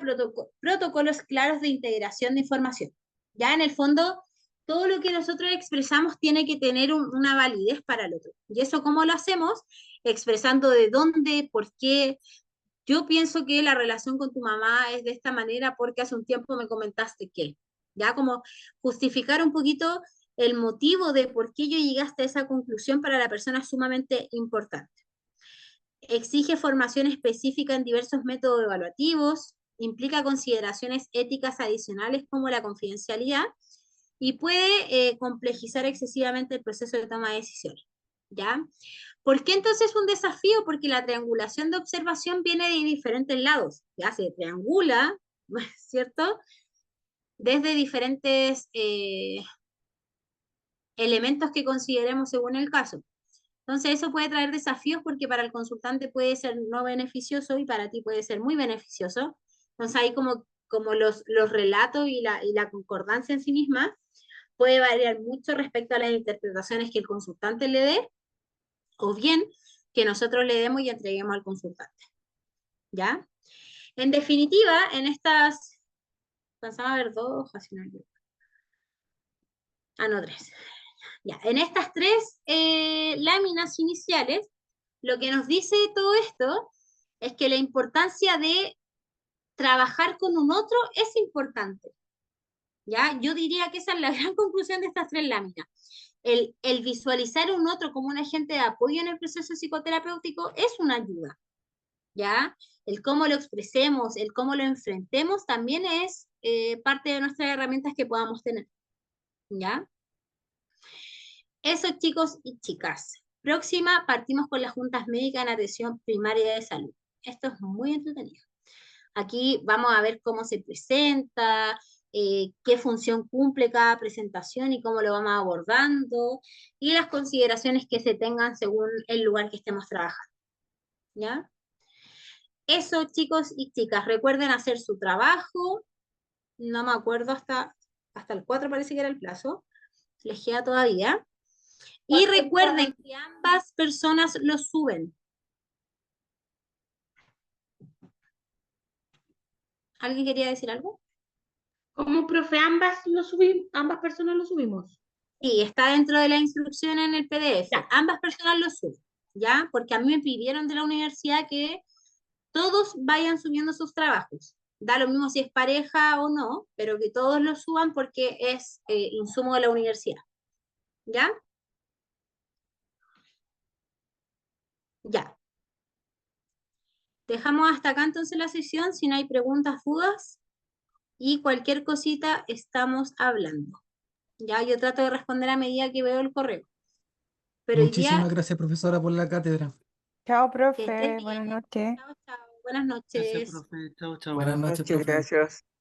protocolos claros de integración de información. Ya en el fondo, todo lo que nosotros expresamos tiene que tener una validez para el otro. ¿Y eso cómo lo hacemos? Expresando de dónde, por qué. Yo pienso que la relación con tu mamá es de esta manera porque hace un tiempo me comentaste que. Ya como justificar un poquito el motivo de por qué yo llegué hasta esa conclusión para la persona es sumamente importante. Exige formación específica en diversos métodos evaluativos, implica consideraciones éticas adicionales como la confidencialidad y puede complejizar excesivamente el proceso de toma de decisiones. ¿Ya? ¿Por qué entonces es un desafío? Porque la triangulación de observación viene de diferentes lados, ya se triangula, ¿cierto? Desde diferentes elementos que consideremos según el caso. Entonces eso puede traer desafíos porque para el consultante puede ser no beneficioso y para ti puede ser muy beneficioso. Entonces ahí como los relatos y la concordancia en sí misma puede variar mucho respecto a las interpretaciones que el consultante le dé, o bien que nosotros le demos y entreguemos al consultante. ¿Ya? En definitiva, en estas, pensaba ver 2 hojas, si no me equivoco. Ah, no, 3. Ya, en estas 3 láminas iniciales, lo que nos dice todo esto es que la importancia de trabajar con un otro es importante. ¿Ya? Yo diría que esa es la gran conclusión de estas 3 láminas. El visualizar a un otro como un agente de apoyo en el proceso psicoterapéutico es una ayuda. ¿Ya? El cómo lo expresemos, el cómo lo enfrentemos, también es parte de nuestras herramientas que podamos tener. ¿Ya? Eso, chicos y chicas. Próxima, partimos con las juntas médicas en atención primaria de salud. Esto es muy entretenido. Aquí vamos a ver cómo se presenta, qué función cumple cada presentación y cómo lo vamos abordando, y las consideraciones que se tengan según el lugar que estemos trabajando. ¿Ya? Eso, chicos y chicas, recuerden hacer su trabajo. No me acuerdo, hasta el 4 parece que era el plazo. Les queda todavía. Y recuerden que ambas personas lo suben. ¿Alguien quería decir algo? Como profe, ambas personas lo subimos. Sí, está dentro de la instrucción en el PDF. Ya. Ambas personas lo suben, ¿ya? Porque a mí me pidieron de la universidad que todos vayan subiendo sus trabajos. Da lo mismo si es pareja o no, pero que todos lo suban porque es insumo de la universidad. ¿Ya? Ya. Dejamos hasta acá entonces la sesión, si no hay preguntas, dudas, y cualquier cosita estamos hablando. Ya, yo trato de responder a medida que veo el correo. Pero hoy Muchísimas día, gracias, profesora, por la cátedra. Chao, que estén profe. bien. Buenas noches. Chao, chao. Buenas Gracias, noches. profe. Chao, chao. Buenas noches, Muchas profe. gracias.